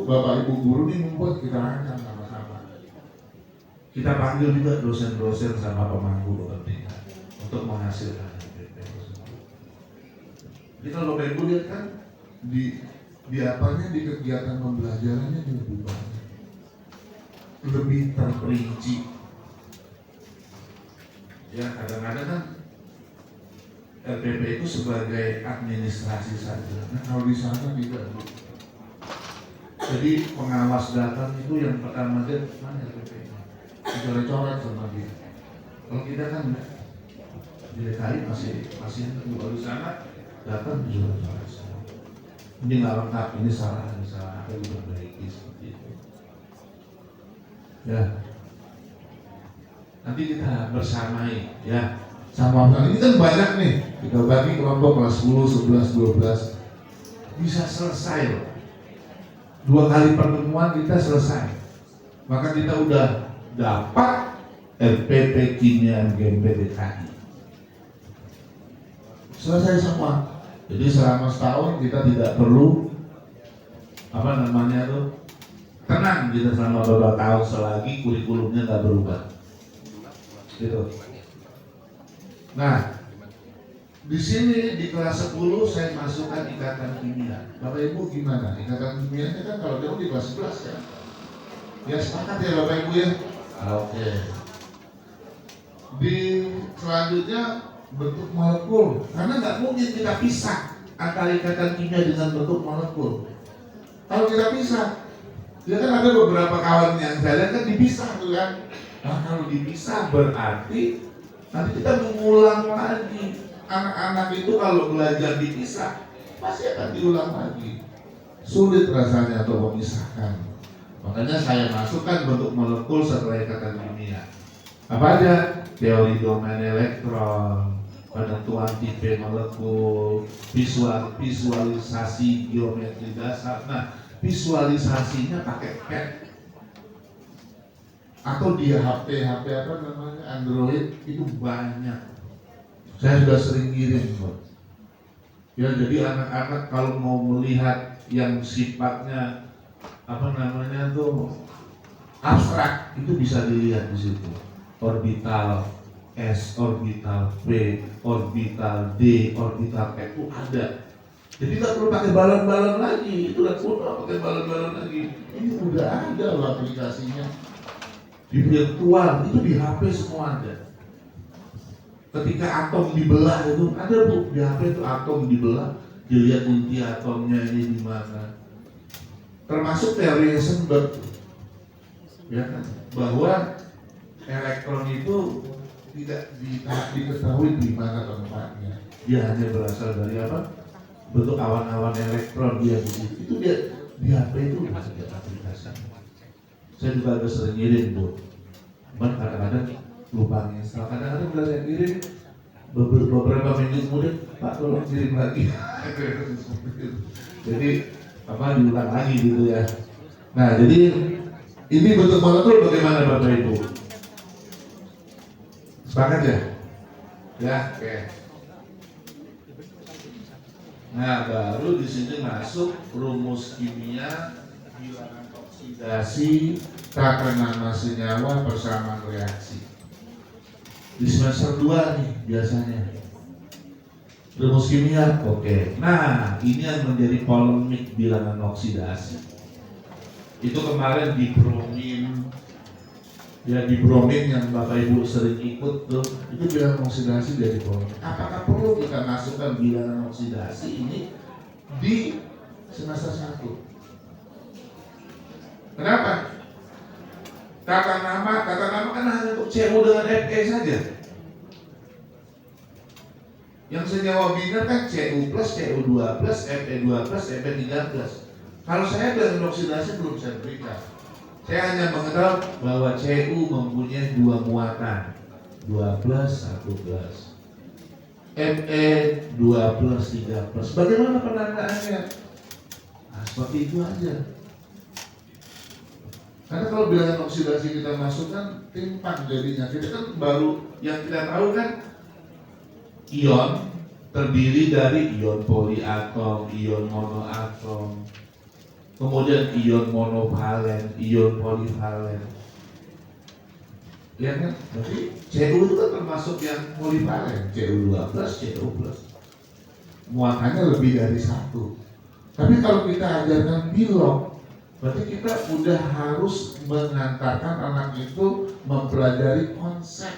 Bapak Ibu guru ini membuat, kita rancang sama-sama. Kita panggil juga dosen-dosen sama pemangku kepentingan untuk menghasilkan RPP tersebut. Jadi kalau Bapak Ibu lihat kan di apanya, di kegiatan pembelajarannya lebih banyak, lebih terperinci. Ya kadang-kadang kan RPP itu sebagai administrasi saja. Nah kalau di sana tidak. Jadi pengawas datang itu yang pertama dia mana RPP-nya, dicoret-coret sama dia. Kalau kita kan di DKI masih kalau di sana datang dicoret-coret. Ini nggak lengkap, ini salah, apa yang diperbaiki seperti itu. Ya, nanti kita bersamai, ya. Sama ini kan banyak nih, kita bagi kelompok kelas 10, 11, 12 bisa selesai loh. 2 kali pertemuan kita selesai. Maka kita udah dapat RPP Kimia MGMP DKI. Selesai semua. Jadi selama setahun kita tidak perlu tenang kita selama beberapa tahun selagi kurikulumnya nggak berubah. Gitu. Nah, di sini di kelas 10 saya masukkan ikatan kimia. Bapak Ibu gimana? Ikatan kimianya kan kalau dia di kelas 11 ya. Ya sepakat ya Bapak Ibu ya. Oke. Di selanjutnya bentuk molekul, karena nggak mungkin kita pisah antara ikatan kimia dengan bentuk molekul. Kalau kita pisah, ya kan ada beberapa kawan yang saya lihat kan dipisah tuh kan. Nah kalau dipisah berarti nanti kita mengulang lagi. Anak-anak itu kalau belajar dipisah pasti akan diulang lagi. Sulit rasanya untuk memisahkan. Makanya saya masukkan bentuk molekul setelah ikatan kimia. Apa aja? Teori domain elektron, penentuan tipe molekul, visualisasi geometri dasar. Nah, visualisasinya pakai pen atau di HP Android itu banyak. Saya sudah sering kirim kok. Ya jadi anak-anak kalau mau melihat yang sifatnya abstrak itu bisa dilihat di situ. Orbital S, orbital P, orbital D, orbital F itu ada. Jadi nggak perlu pakai balon-balon lagi, itu nggak perlu pakai balon-balon lagi. Ini udah ada loh aplikasinya. Di virtual itu di HP semua ada. Ketika atom dibelah itu ada bu, di HP itu atom dibelah, dilihat inti atomnya ini di mana. Termasuk teori Heisenberg, ya kan, bahwa elektron itu tidak diketahui di mana tempatnya. Dia hanya berasal dari apa? Bentuk awan-awan elektron dia di situ. Itu dia di HP itu masih ada aplikasi. Saya juga ada sering ngirim bu, cuman kadang-kadang lupa install. Kadang-kadang udah saya kirim beberapa minggu kemudian, Pak tolong kirim lagi. Jadi diulang lagi gitu ya. Nah jadi ini bentuk molekul bagaimana Bapak Ibu? Sepakat ya? Ya, oke. Nah baru di sini masuk rumus kimia, bilangan oksidasi, tata nama senyawa, persamaan reaksi. Di semester 2 nih biasanya rumus kimia, oke. Nah ini yang menjadi polemik bilangan oksidasi. Itu kemarin di bromin, ya di bromin yang Bapak Ibu sering ikut tuh, itu bilangan oksidasi dari polemik. Apakah perlu kita masukkan bilangan oksidasi ini di semester 1? Kenapa? Tata nama kan hanya untuk CU dengan Fe saja. Yang senyawa binar kan Cu+, Cu2+, Fe2+, Fe3+. Kalau saya dengan oksidasi belum saya berikan. Saya hanya mengenal bahwa Cu mempunyai 2 muatan, 2+, 1+. ME 2+3+. Bagaimana penandaannya? Nah, seperti itu aja. Karena kalau bilangan oksidasi kita masukkan timpang jadinya. Kita kan baru yang kita tahu kan ion terdiri dari ion poliatom, ion monoatom, kemudian ion monovalen, ion polivalen. Ya kan? Berarti Cu itu kan termasuk yang polivalen, Cu2+, Cu+. Muatannya lebih dari 1. Tapi kalau kita ajarkan bilog, berarti kita udah harus mengantarkan anak itu mempelajari konsep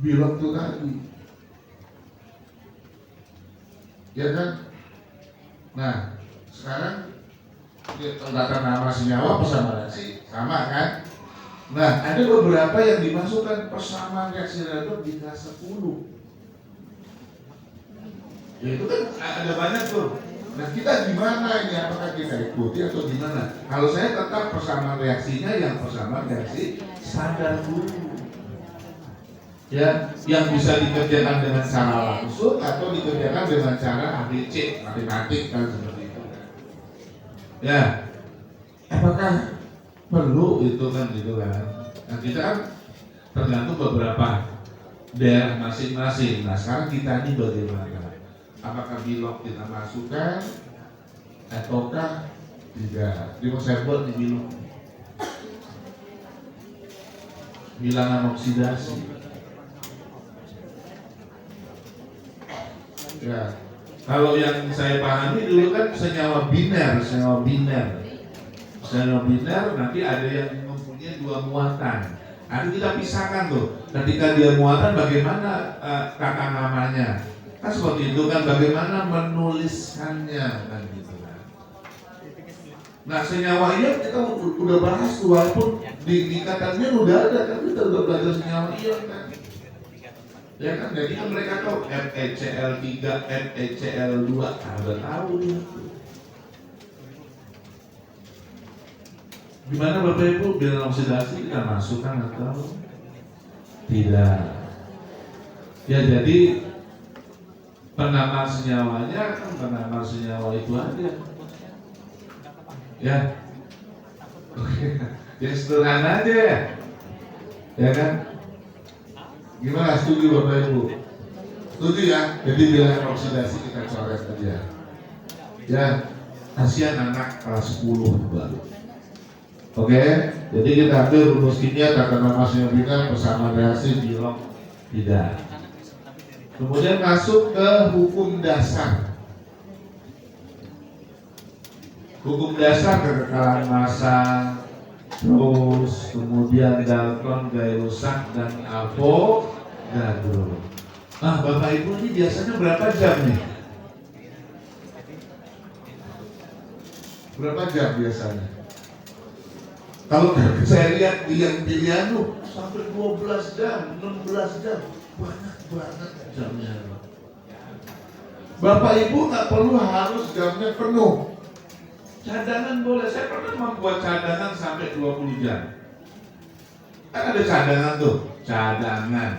bilog itu tadi. Ya kan? Nah, sekarang tata nama senyawa persamaan reaksi sama kan? Nah, ada beberapa yang dimasukkan persamaan reaksi redoks di kelas 10. Ya itu kan ada banyak tuh. Nah, kita gimana ini? Apakah kita ikuti atau gimana? Kalau saya tetap persamaan reaksinya yang persamaan reaksi standar dulu. Ya, yang bisa dikerjakan dengan cara langsung atau dikerjakan dengan cara ABC, matematik kan seperti itu. Ya, apakah perlu itu kan gitu kan? Nah, kita kan tergantung beberapa daerah masing-masing. Nah, sekarang kita ini bagaimana? Apakah bilog kita masukkan ataukah tidak? Di saya buat di bilog bilangan oksidasi. Ya, kalau yang saya pahami dulu kan senyawa biner nanti ada yang mempunyai 2 muatan. Nanti kita pisahkan tuh. Ketika dia muatan bagaimana tata namanya? Kan seperti itu kan, bagaimana menuliskannya kan gitu kan. Nah, senyawa ion kita udah bahas tuh, walaupun di katanya udah ada kan, kita udah belajar senyawa ion kan. Ya kan, jadi kan mereka tahu FeCl3, FeCl2, udah tahu dia. Gimana Bapak Ibu, bilangan oksidasi kita masukkan atau tidak? Ya jadi penama senyawanya kan penama senyawa itu aja. Ya. Ya sederhana aja ya. Ya kan? Gimana, setuju Bapak Ibu? Setuju ya? Jadi bilangan oksidasi kita coret aja. Ya, kasihan anak kelas 10 baru. Oke, jadi kita ambil rumus kimia tata nama senyawa persamaan reaksi bilog tidak. Kemudian masuk ke hukum dasar. Hukum dasar kekekalan massa, terus kemudian Dalton, Gay-Lussac dan Avogadro. Ah, Bapak Ibu ini biasanya berapa jam nih? Berapa jam biasanya? Kalau saya lihat di yang pilihan tuh sampai 12 jam, 16 jam, banyak banget jamnya. Bapak Ibu nggak perlu harus jamnya penuh. Cadangan boleh, saya pernah membuat cadangan sampai 20 jam. Kan ada cadangan tuh, cadangan.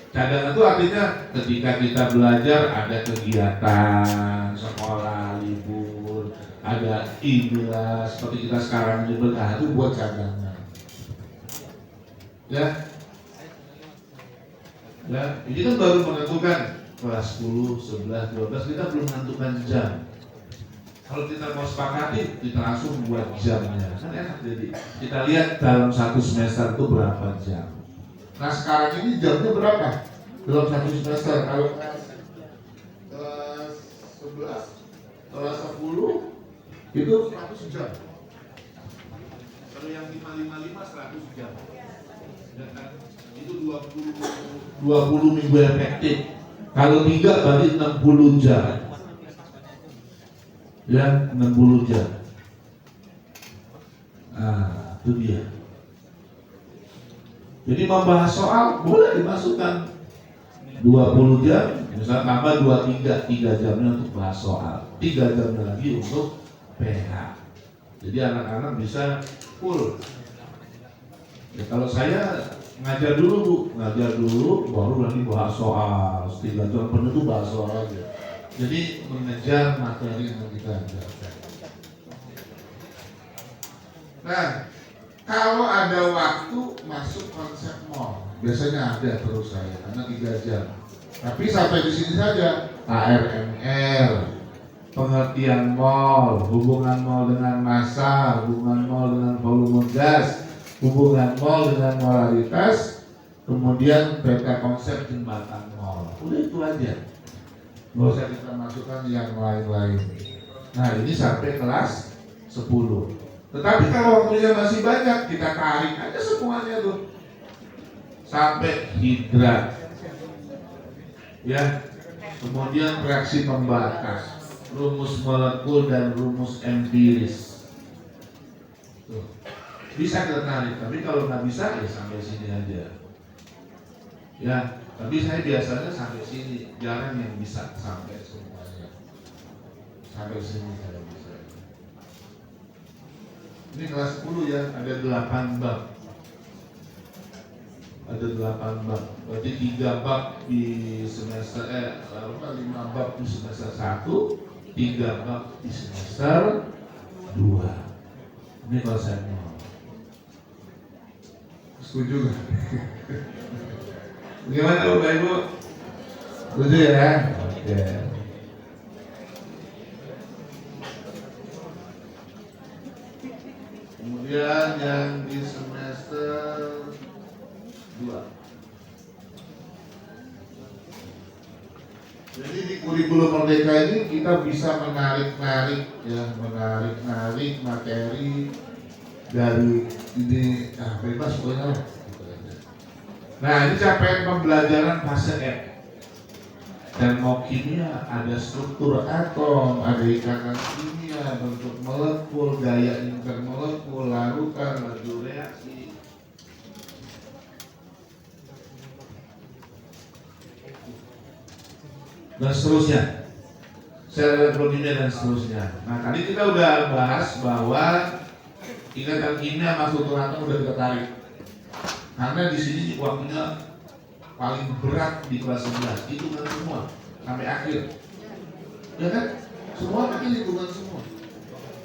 Cadangan itu artinya ketika kita belajar ada kegiatan, sekolah, libur, ada inilah seperti kita sekarang ini itu buat cadangan. Ya, ini kan baru menentukan kelas 10, 11, 12, kita belum menentukan jam. Kalau kita mau sepakati, kita langsung buat jamnya. Kan enak, jadi kita lihat dalam satu semester itu berapa jam. Nah sekarang ini jamnya berapa? Dalam satu semester, kalau kelas 11, kelas 10 itu 100 jam. Kalau yang 555 100 jam. Dan itu 20 minggu efektif. Kalau 3 berarti 60 jam. Ya, 60 jam. Nah, itu dia. Jadi membahas soal boleh dimasukkan 20 jam, misalnya tambah 3 jamnya untuk bahas soal, 3 jam lagi untuk PH. Jadi anak-anak bisa full. Ya, kalau saya ngajar dulu Bu, ngajar dulu, baru nanti bahas soal. 3 jam penuh itu bahas soal aja. Jadi mengejar materi yang kita ajarkan. Nah, kalau ada waktu masuk konsep mall, biasanya ada terus saya, karena 3 jam. Tapi sampai di sini saja, ARMR, pengertian mall, hubungan mall dengan massa, hubungan mall dengan volume gas, hubungan mall dengan moralitas, kemudian peta konsep jembatan mall. Udah itu aja. Nggak usah kita masukkan yang lain-lain. Nah ini sampai kelas 10. Tetapi kalau waktunya masih banyak, kita tarik aja semuanya tuh sampai hidrat. Ya, kemudian reaksi pembatas, rumus molekul dan rumus empiris. Tuh. Bisa kita tarik, tapi kalau nggak bisa ya sampai sini aja. Ya, tapi saya biasanya sampai sini, jarang yang bisa sampai semuanya. Sampai sini saya bisa. Ini kelas 10 ya, ada 8 bab. Ada 8 bab, berarti 3 bab di semester 5 bab di semester 1, 3 bab di semester 2. Ini konsepnya. Setuju nggak? Bagaimana Bapak Ibu? Setuju ya? Oke. Kemudian yang di semester 2. Jadi di kurikulum Merdeka ini kita bisa menarik-narik materi dari ini bebas pokoknya lah. Nah ini capaian pembelajaran fase F. Termokimia, ada struktur atom, ada ikatan kimia, bentuk molekul, gaya intermolekul, larutan, laju reaksi. Dan seterusnya, sel elektrokimia dan seterusnya. Nah tadi kita udah bahas bahwa ikatan kimia sama struktur atom udah kita tarik. Karena di sini waktunya paling berat di kelas 11, hitungan semua sampai akhir. Ya kan? Semua pakai hitungan semua.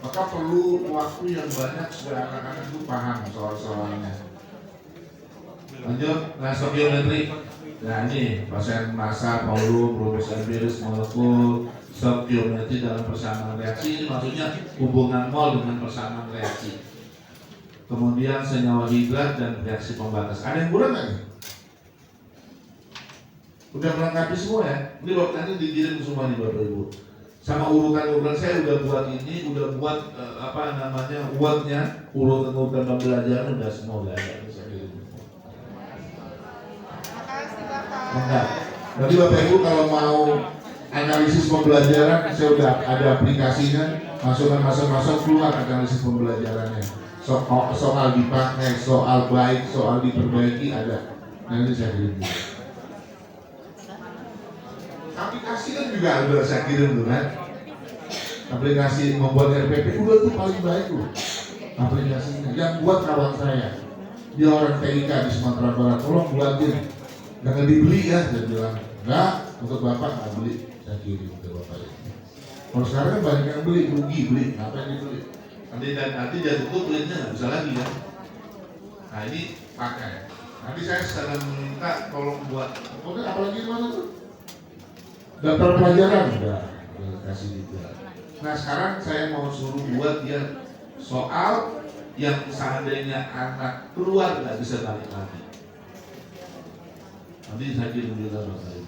Maka perlu waktu yang banyak supaya anak-anak itu paham soal-soalnya. Lanjut, nah stokiometri. Nah ini pasien massa, volume, rumus empiris, molekul, stokiometri dalam persamaan reaksi. Ini maksudnya hubungan mol dengan persamaan reaksi. Kemudian senyawa hidrat dan reaksi pembatas. Ada yang kurang nggak? Udah melengkapi semua ya. Ini waktu ini dikirim semua nih Bapak Ibu. Sama urutan-urutan saya udah buat ini, udah buat wordnya, urutan pembelajaran udah semua udah ada. Enggak. Jadi Bapak Ibu kalau mau analisis pembelajaran, saya udah ada aplikasinya, masuk keluar analisis pembelajarannya. Soal dipakai, soal baik, soal diperbaiki ada. Nanti saya kirim. Aplikasi kan juga udah saya kirim tuh kan. Aplikasi membuat RPP udah tuh paling baik tuh. Aplikasinya yang buat kawan saya. Dia orang TIK di Sumatera Barat, tolong buatin. Jangan dibeli ya, saya bilang. Enggak, untuk Bapak nggak beli. Saya kirim ke Bapak ini. Kalau sekarang kan banyak yang beli, rugi beli. Apa yang dibeli? Nanti jatuh tuh kulitnya nggak bisa lagi ya. Nah ini pakai. Nanti saya sedang meminta tolong buat. Kemudian apalagi di mana tuh? Daftar pelajaran udah kasih juga. Nah sekarang saya mau suruh buat dia soal yang seandainya anak keluar nggak bisa balik lagi. Nanti saya kirim juga Bapak.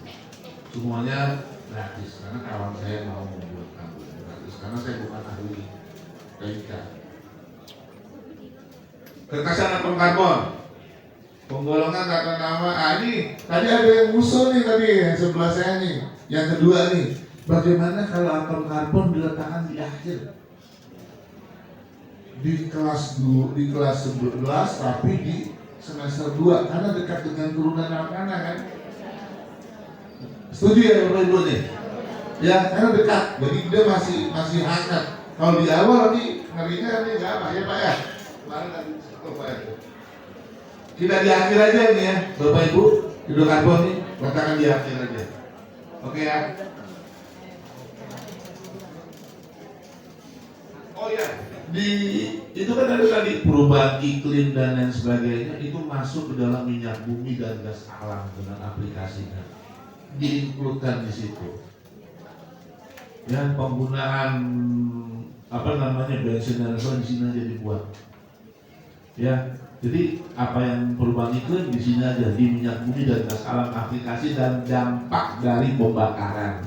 Semuanya gratis karena kawan saya mau membuat kamu gratis karena saya bukan ahli. Kertasan atom karbon, penggolongan tata nama. Ini tadi ada yang musuh nih tadi yang sebelah saya nih. Yang kedua nih, bagaimana kalau atom karbon diletakkan di akhir? Di kelas 11 tapi di semester 2 karena dekat dengan turunan alkana kan? Setuju ya Bapak Ibu nih? Ya karena dekat, jadi dia masih hangat. Kalau di awal nanti ngerinya nanti nggak apa ya Pak ya? Kemarin nanti Pak ya. Kita di akhir aja nih ya, Bapak Ibu, hidrokarbon nih, letakkan di akhir aja. Oke ya. Oh ya, itu kan ada tadi perubahan iklim dan lain sebagainya, itu masuk ke dalam minyak bumi dan gas alam dengan aplikasinya, diinkludkan di situ. Ya, penggunaan bensin dan lain di sini aja dibuat. Ya, jadi apa yang perubahan iklim di sini aja, di minyak bumi dan gas alam, aplikasi dan dampak dari pembakaran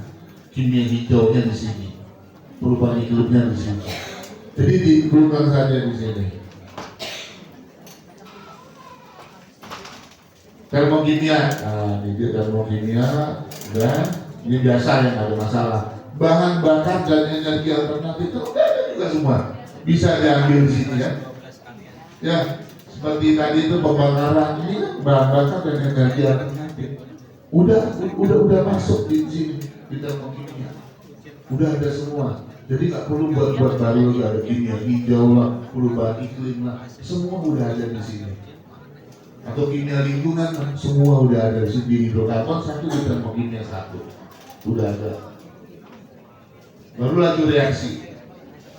kimia hijaunya di sini, perubahan iklimnya di sini. Jadi diinkludkan saja di sini. Termokimia, ini dia termokimia dan ini biasa yang ada masalah. Bahan bakar dan energi alternatif itu ada juga semua, bisa diambil di sini ya. Ya, seperti tadi itu pembakaran ini kan bahan bakar dan energi alternatif. Udah masuk di sini di termokimia. Udah ada semua. Jadi nggak perlu buat baru lagi, ada kimia hijau lah, perubahan iklim lah, semua udah ada di sini. Atau kimia lingkungan, semua udah ada di sini. Di hidrokarbon satu, di termokimia satu, udah ada. Baru lagi reaksi.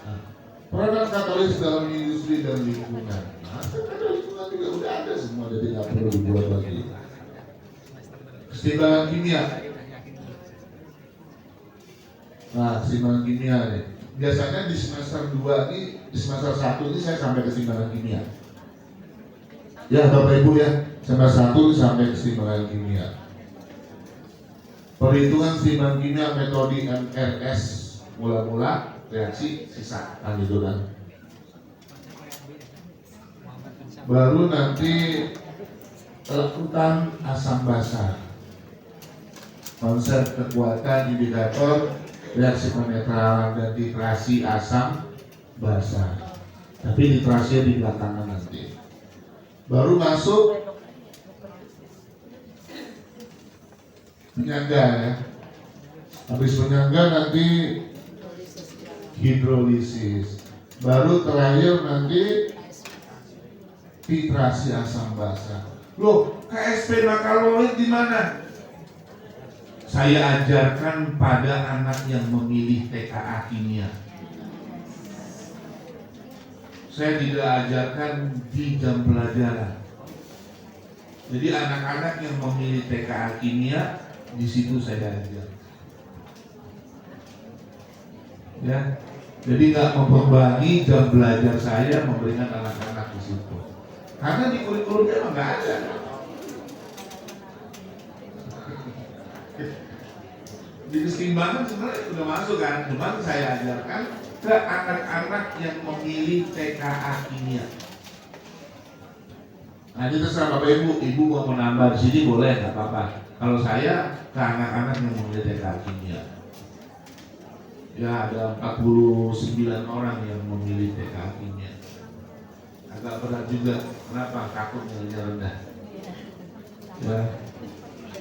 Nah, peranan katalis dalam industri dan lingkungan. Nah, ada lingkungan juga udah ada semua, jadi nggak perlu dibuat lagi. Keseimbangan kimia. Nah, keseimbangan kimia nih. Biasanya di semester 2 ini, di semester 1 ini saya sampai keseimbangan kimia. Ya, Bapak Ibu ya, semester 1 sampai keseimbangan kimia. Perhitungan keseimbangan kimia metode MRS mula-mula, reaksi, sisa, kan gitu kan. Baru nanti lakukan asam basa. Konsep kekuatan indikator reaksi penetralan dan titrasi asam basa. Tapi titrasinya di belakangan nanti. Baru masuk penyangga ya. Habis penyangga nanti hidrolisis. Baru terakhir nanti titrasi asam basa. Loh, KSP makaloid di mana? Saya ajarkan pada anak yang memilih TKA kimia. Saya tidak ajarkan di jam pelajaran. Jadi anak-anak yang memilih TKA kimia, di situ saya ajar. Ya, jadi nggak membebani jam belajar saya memberikan anak-anak di situ. Karena di kurikulumnya emang nggak ada. Di keseimbangan sebenarnya sudah masuk kan, cuma saya ajarkan ke anak-anak yang memilih TKA kimia. Nah ini terserah Bapak Ibu, Ibu mau menambah di sini boleh, nggak apa-apa. Kalau saya ke anak-anak yang memilih TKA kimia, ya ada 49 orang yang memilih TKA kimia. Agak berat juga, kenapa? Takut nilainya rendah. Ya.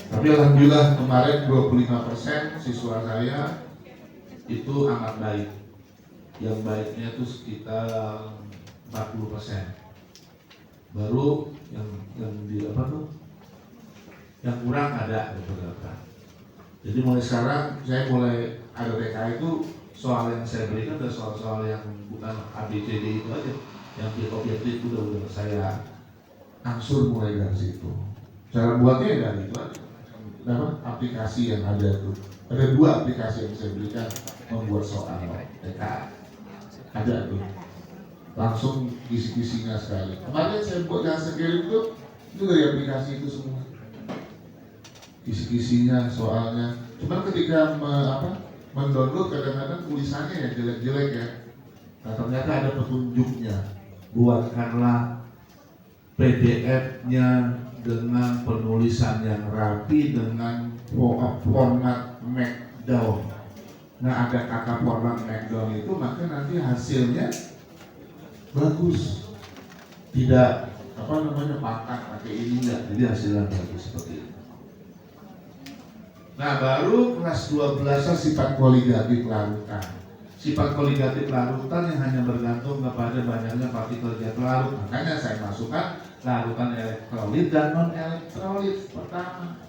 Tapi alhamdulillah kemarin 25% siswa saya itu amat baik. Yang baiknya itu sekitar 40%. Baru yang di apa tuh? Yang kurang ada beberapa. Jadi mulai sekarang saya mulai ada TK itu soal yang saya berikan adalah soal-soal yang bukan ABCD itu aja. Yang objektif itu udah saya angsur mulai dari situ. Cara buatnya dari itu aja. Nama aplikasi yang ada itu. Ada 2 aplikasi yang saya berikan membuat soal TK. Ada tuh. Langsung kisi-kisinya sekali. Kemarin saya buat yang sekirim itu dari aplikasi itu semua. Kisi-kisinya, soalnya. Cuma ketika mendownload kadang-kadang tulisannya ya jelek-jelek ya. Nah ternyata ada petunjuknya. Buatkanlah PDF-nya dengan penulisan yang rapi dengan format Markdown. Nah ada kata format Markdown itu maka nanti hasilnya bagus. Tidak pangkat pakai ini enggak, jadi hasilnya bagus seperti itu. Nah baru kelas 12 sifat koligatif larutan. Sifat koligatif larutan yang hanya bergantung kepada banyaknya partikel zat larut. Makanya saya masukkan larutan elektrolit dan non elektrolit pertama.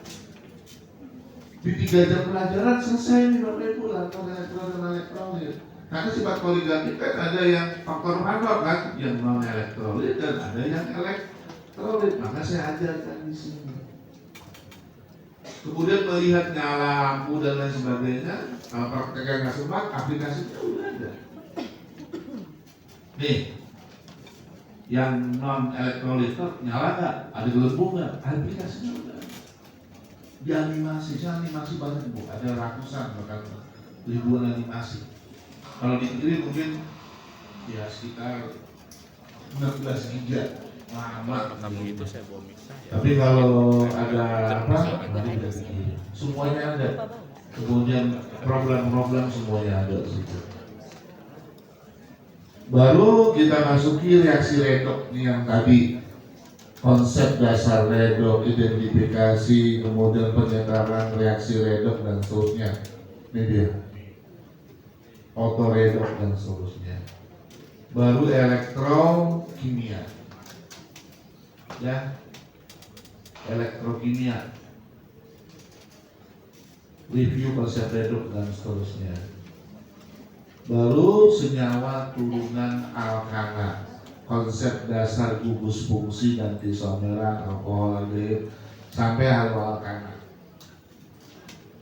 Di 3 jam pelajaran selesai nih Bapak Ibu larutan elektrolit dan elektrolit. Karena sifat poligamik kan ada yang faktor faktor kan, yang non elektrolit dan ada yang elektrolit. Maka saya ajarkan di sini. Kemudian melihat nyala lampu dan lain sebagainya, kalau prakteknya nggak sempat, aplikasinya udah ada. Nih, yang non elektrolit nyala nggak? Ada gelembung nggak? Aplikasinya udah ada. Di animasi banyak Bu, ada ratusan bahkan ribuan animasi. Kalau di negeri mungkin ya sekitar 16 giga. Lama. Tapi kalau ada apa? Semuanya ada. Kemudian problem semuanya ada di situ. Baru kita masuki reaksi redox nih yang tadi. Konsep dasar redox, identifikasi, kemudian penyebaran reaksi redox dan seterusnya. Ini dia. Auto redox dan seterusnya. Baru elektrokimia. Ya, elektrokimia, review konsep redox dan seterusnya. Baru senyawa turunan alkana, konsep dasar gugus fungsi dan isomera, alkohol, aldehid, sampai haloalkana.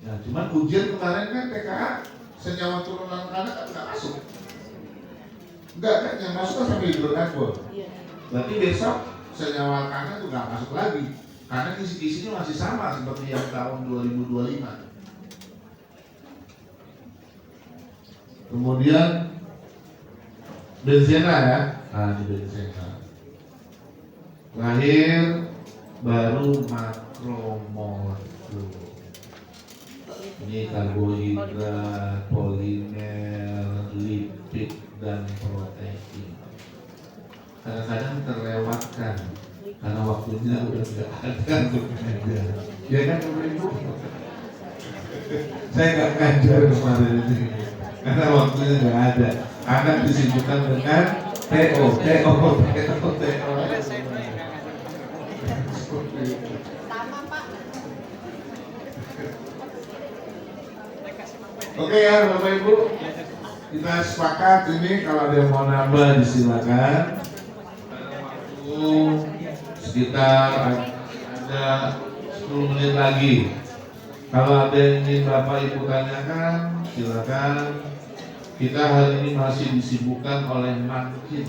Ya, cuman ujian kemarin kan TKA senyawa turunan alkana kan nggak masuk. Enggak kan, yang masuk kan sampai hidrokarbon. Berarti besok senyawa alkana itu nggak masuk lagi karena kisi-kisinya masih sama seperti yang tahun 2025. Kemudian benzena ya, nah di benzena. Terakhir baru makromolekul. Ini karbohidrat, polimer, lipid dan protein. Kadang-kadang terlewatkan karena waktunya udah tidak ada untuk mengajar. Ya kan Bapak Ibu? Saya nggak ngajar kemarin ini karena waktunya nggak ada. Anak disibukkan dengan TO. Oke ya Bapak Ibu, kita sepakat ini kalau ada yang mau nambah disilakan. Sekitar ada 10 menit lagi. Kalau ada yang ingin Bapak Ibu tanyakan, silakan. Kita hari ini masih disibukkan oleh makin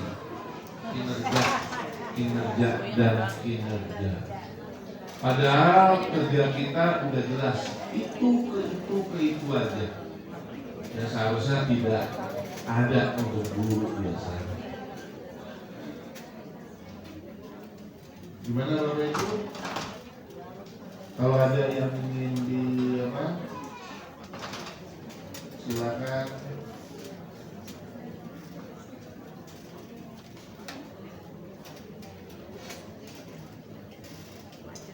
kinerja. Padahal kerja kita udah jelas, itu aja. Ya seharusnya tidak ada untuk guru biasa. Gimana Bapak Ibu? Kalau ada yang ingin silakan.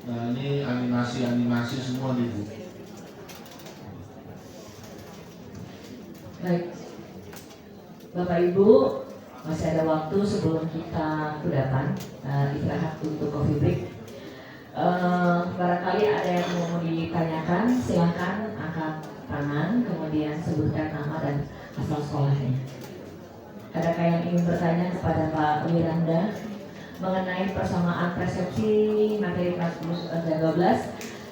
Nah ini animasi semua nih Bu. Baik, Bapak Ibu, masih ada waktu sebelum kita kudapan istirahat untuk coffee break. Barangkali ada yang mau ditanyakan, silahkan angkat tangan, kemudian sebutkan nama dan asal sekolahnya. Adakah yang ingin bertanya kepada Pak Wiranda mengenai persamaan persepsi materi kelas 12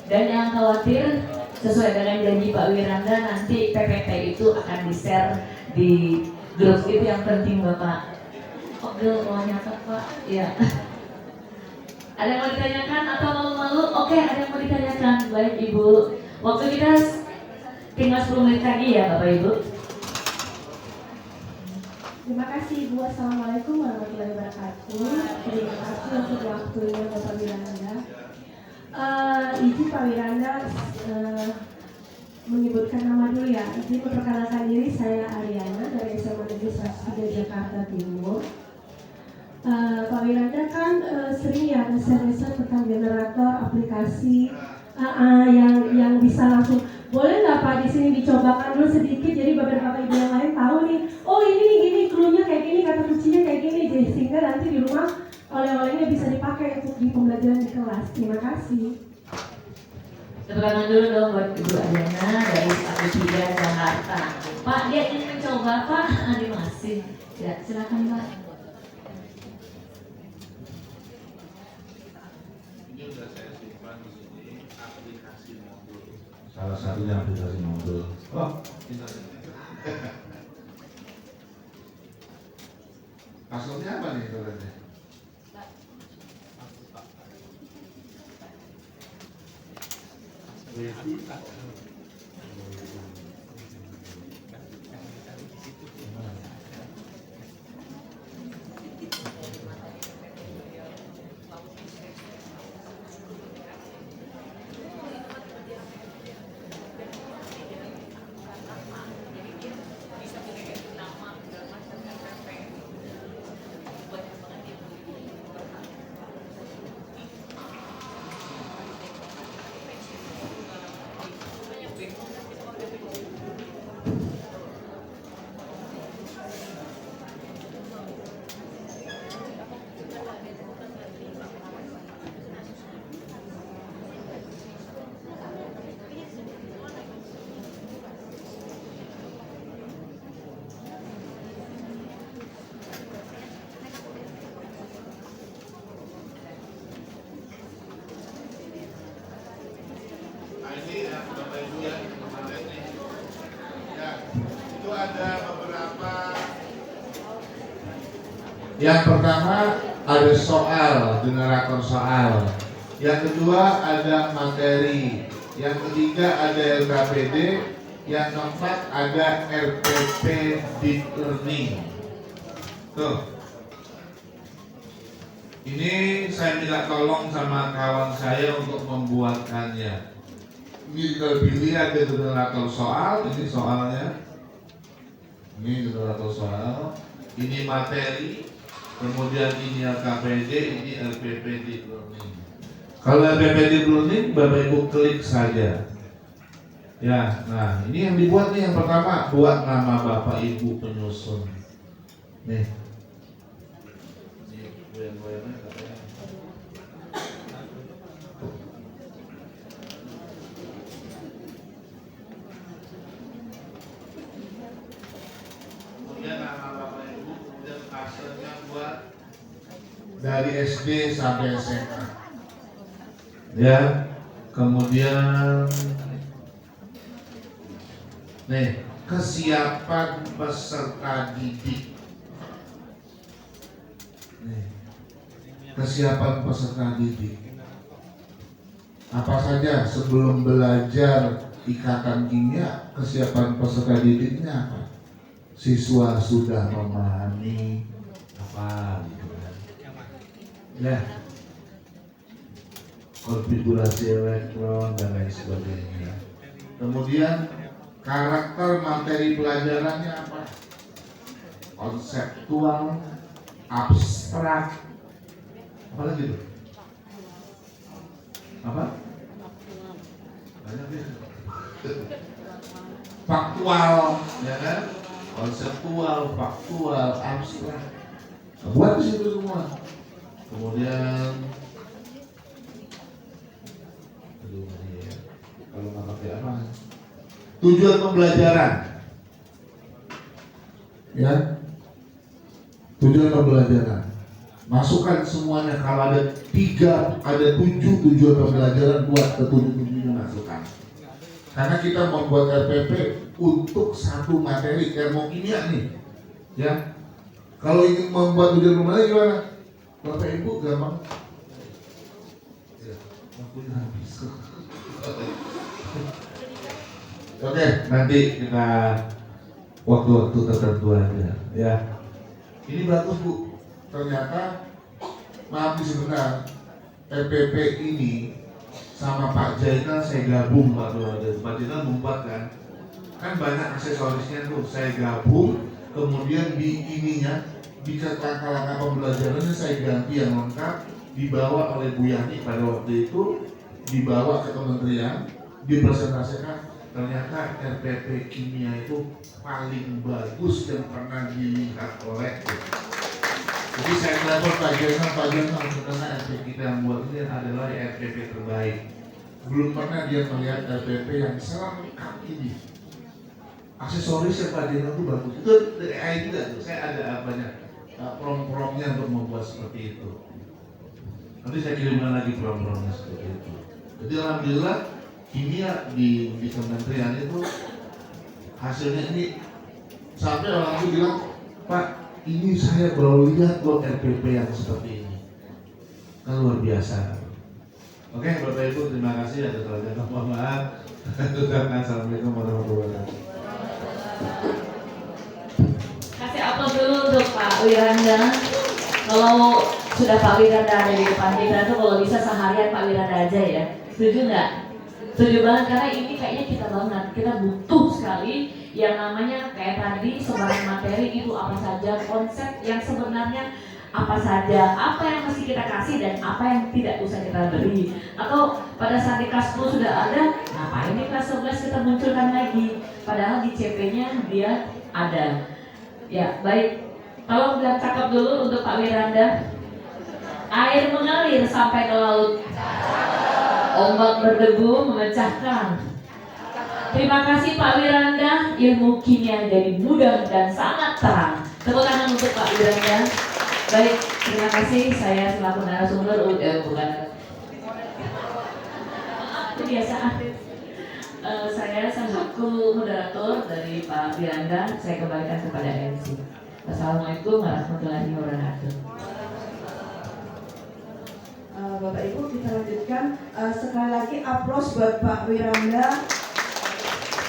dan yang khawatir sesuai dengan janji Pak Wiranda nanti PPT itu akan di-share di grup itu yang penting Bapak. Mau nyatet Pak? Iya. Ada yang mau ditanyakan atau malu-malu? Oke, ada yang mau ditanyakan. Baik Ibu. Waktu kita tinggal 10 menit lagi ya Bapak Ibu. Terima kasih Ibu. Assalamualaikum warahmatullahi wabarakatuh. Terima kasih untuk waktunya Bapak Wiranda. Izin Pak Wiranda menyebutkan nama dulu ya. Izin memperkenalkan diri, saya Ariana dari SMA Negeri 103 Jakarta Timur. Pak Wiranda kan sering ya nge-share tentang generator aplikasi yang bisa langsung. Boleh nggak Pak di sini dicobakan dulu sedikit jadi beberapa ibu yang lain tahu nih. Oh ini clue-nya kayak gini, kata kuncinya kayak gini, jadi sehingga nanti di rumah oleh-olehnya bisa dipakai untuk di pembelajaran di kelas. Terima kasih. Tepuk tangan dulu dong buat Ibu Adriana dari Satu Tiga Jakarta. Pak, dia ingin mencoba Pak animasi. Ya, silakan Pak. Ini udah saya simpan di sini aplikasi modul. Salah satunya aplikasi modul. Oh, passwordnya apa nih internetnya? Ini ya, Bapak Ibu ya, kemarin nih. Ya, itu ada beberapa. Yang pertama ada soal, generator soal. Yang kedua ada materi. Yang ketiga ada LKPD. Yang keempat ada RPP Deep Learning. Tuh. Ini saya minta tolong sama kawan saya untuk membuatkannya. Ini terpilih ada generator soal, ini soalnya. Ini generator soal, ini materi, kemudian ini LKPD, ini LPP Deep Learning. Kalau LPP Deep Learning, Bapak Ibu klik saja. Ya, nah ini yang dibuat nih yang pertama, buat nama Bapak Ibu penyusun. Nih. Ini goyang-goyangnya katanya. Kemudian nama Bapak Ibu, kemudian pasarnya buat dari SD sampai SMA. Ya, kemudian nih kesiapan peserta didik. Nih, kesiapan peserta didik. Apa saja sebelum belajar ikatan kimia, kesiapan peserta didiknya apa? Siswa sudah memahami apa gitu kan. Ya. Konfigurasi elektron dan lain sebagainya. Kemudian karakter materi pelajarannya apa? Konseptual, abstrak, apa lagi tuh? Apa? Banyak ya. Faktual, ya kan? Konseptual, faktual, abstrak. Buat di situ semua. Kemudian, kalau nggak pakai apa? Tujuan pembelajaran, ya. Tujuan pembelajaran. Masukkan semuanya. Kalau ada 7 tujuan pembelajaran, buat ke 7-7-nya masukkan. Karena kita membuat RPP untuk satu materi termokimia nih, ya. Kalau ingin membuat tujuan pembelajaran gimana? Bapak Ibu gampang. Ya, waktunya habis. Oke, nanti kita waktu-waktu tertentu aja, ya. Ini bagus Bu. Ternyata maaf sebentar, RPP ini sama Pak Jainal saya gabung Pak Jainal membuat kan banyak aksesorisnya tuh, saya gabung, kemudian di ininya di langkah-langkah pembelajarannya saya ganti yang lengkap, dibawa oleh Bu Yani pada waktu itu, dibawa ke kementerian, dipresentasikan. Ternyata RPP kimia itu paling bagus yang pernah dilihat oleh Jadi saya telepon Pak Jono sebenarnya RPP kita yang buat ini adalah RPP terbaik. Belum pernah dia melihat RPP yang selengkap ini. Aksesorisnya Pak Jono itu bagus. Itu dari AI juga tuh. Saya ada banyak prom-promnya untuk membuat seperti itu. Nanti saya kirimkan lagi prom-promnya seperti itu. Jadi alhamdulillah kimia di kementerian itu hasilnya ini sampai orang itu bilang, Pak, ini saya baru lihat loh RPP yang seperti ini. Kan luar biasa. Oke, Bapak Ibu, terima kasih atas perhatian. Mohon maaf. Assalamualaikum warahmatullahi wabarakatuh. Kasih aplaus dulu untuk Pak Wiranda. Kalau sudah Pak Wiranda ada di depan kita tuh kalau bisa seharian Pak Wiranda aja ya. Setuju nggak? Setuju banget karena ini kayaknya kita butuh sekali yang namanya kayak tadi sebarang materi itu apa saja, konsep yang sebenarnya apa saja, apa yang mesti kita kasih dan apa yang tidak usah kita beri. Atau pada saat di kelas 10 sudah ada, ngapain di kelas 11 kita munculkan lagi? Padahal di CP-nya dia ada. Ya, baik. Tolong bilang cakap dulu untuk Pak Wiranda. Air mengalir sampai ke laut. Ombak berdebu memecahkan. Terima kasih Pak Wiranda, ilmu kimia jadi mudah dan sangat terang. Tepuk tangan untuk Pak Wiranda. Baik, terima kasih. Saya selaku narasumber, bukan kebiasaan. Saya selaku moderator dari Pak Wiranda, saya kembalikan kepada MC. Assalamualaikum warahmatullahi wabarakatuh. Bapak Ibu, kita lanjutkan. Sekali lagi aplaus buat Pak Wiranda.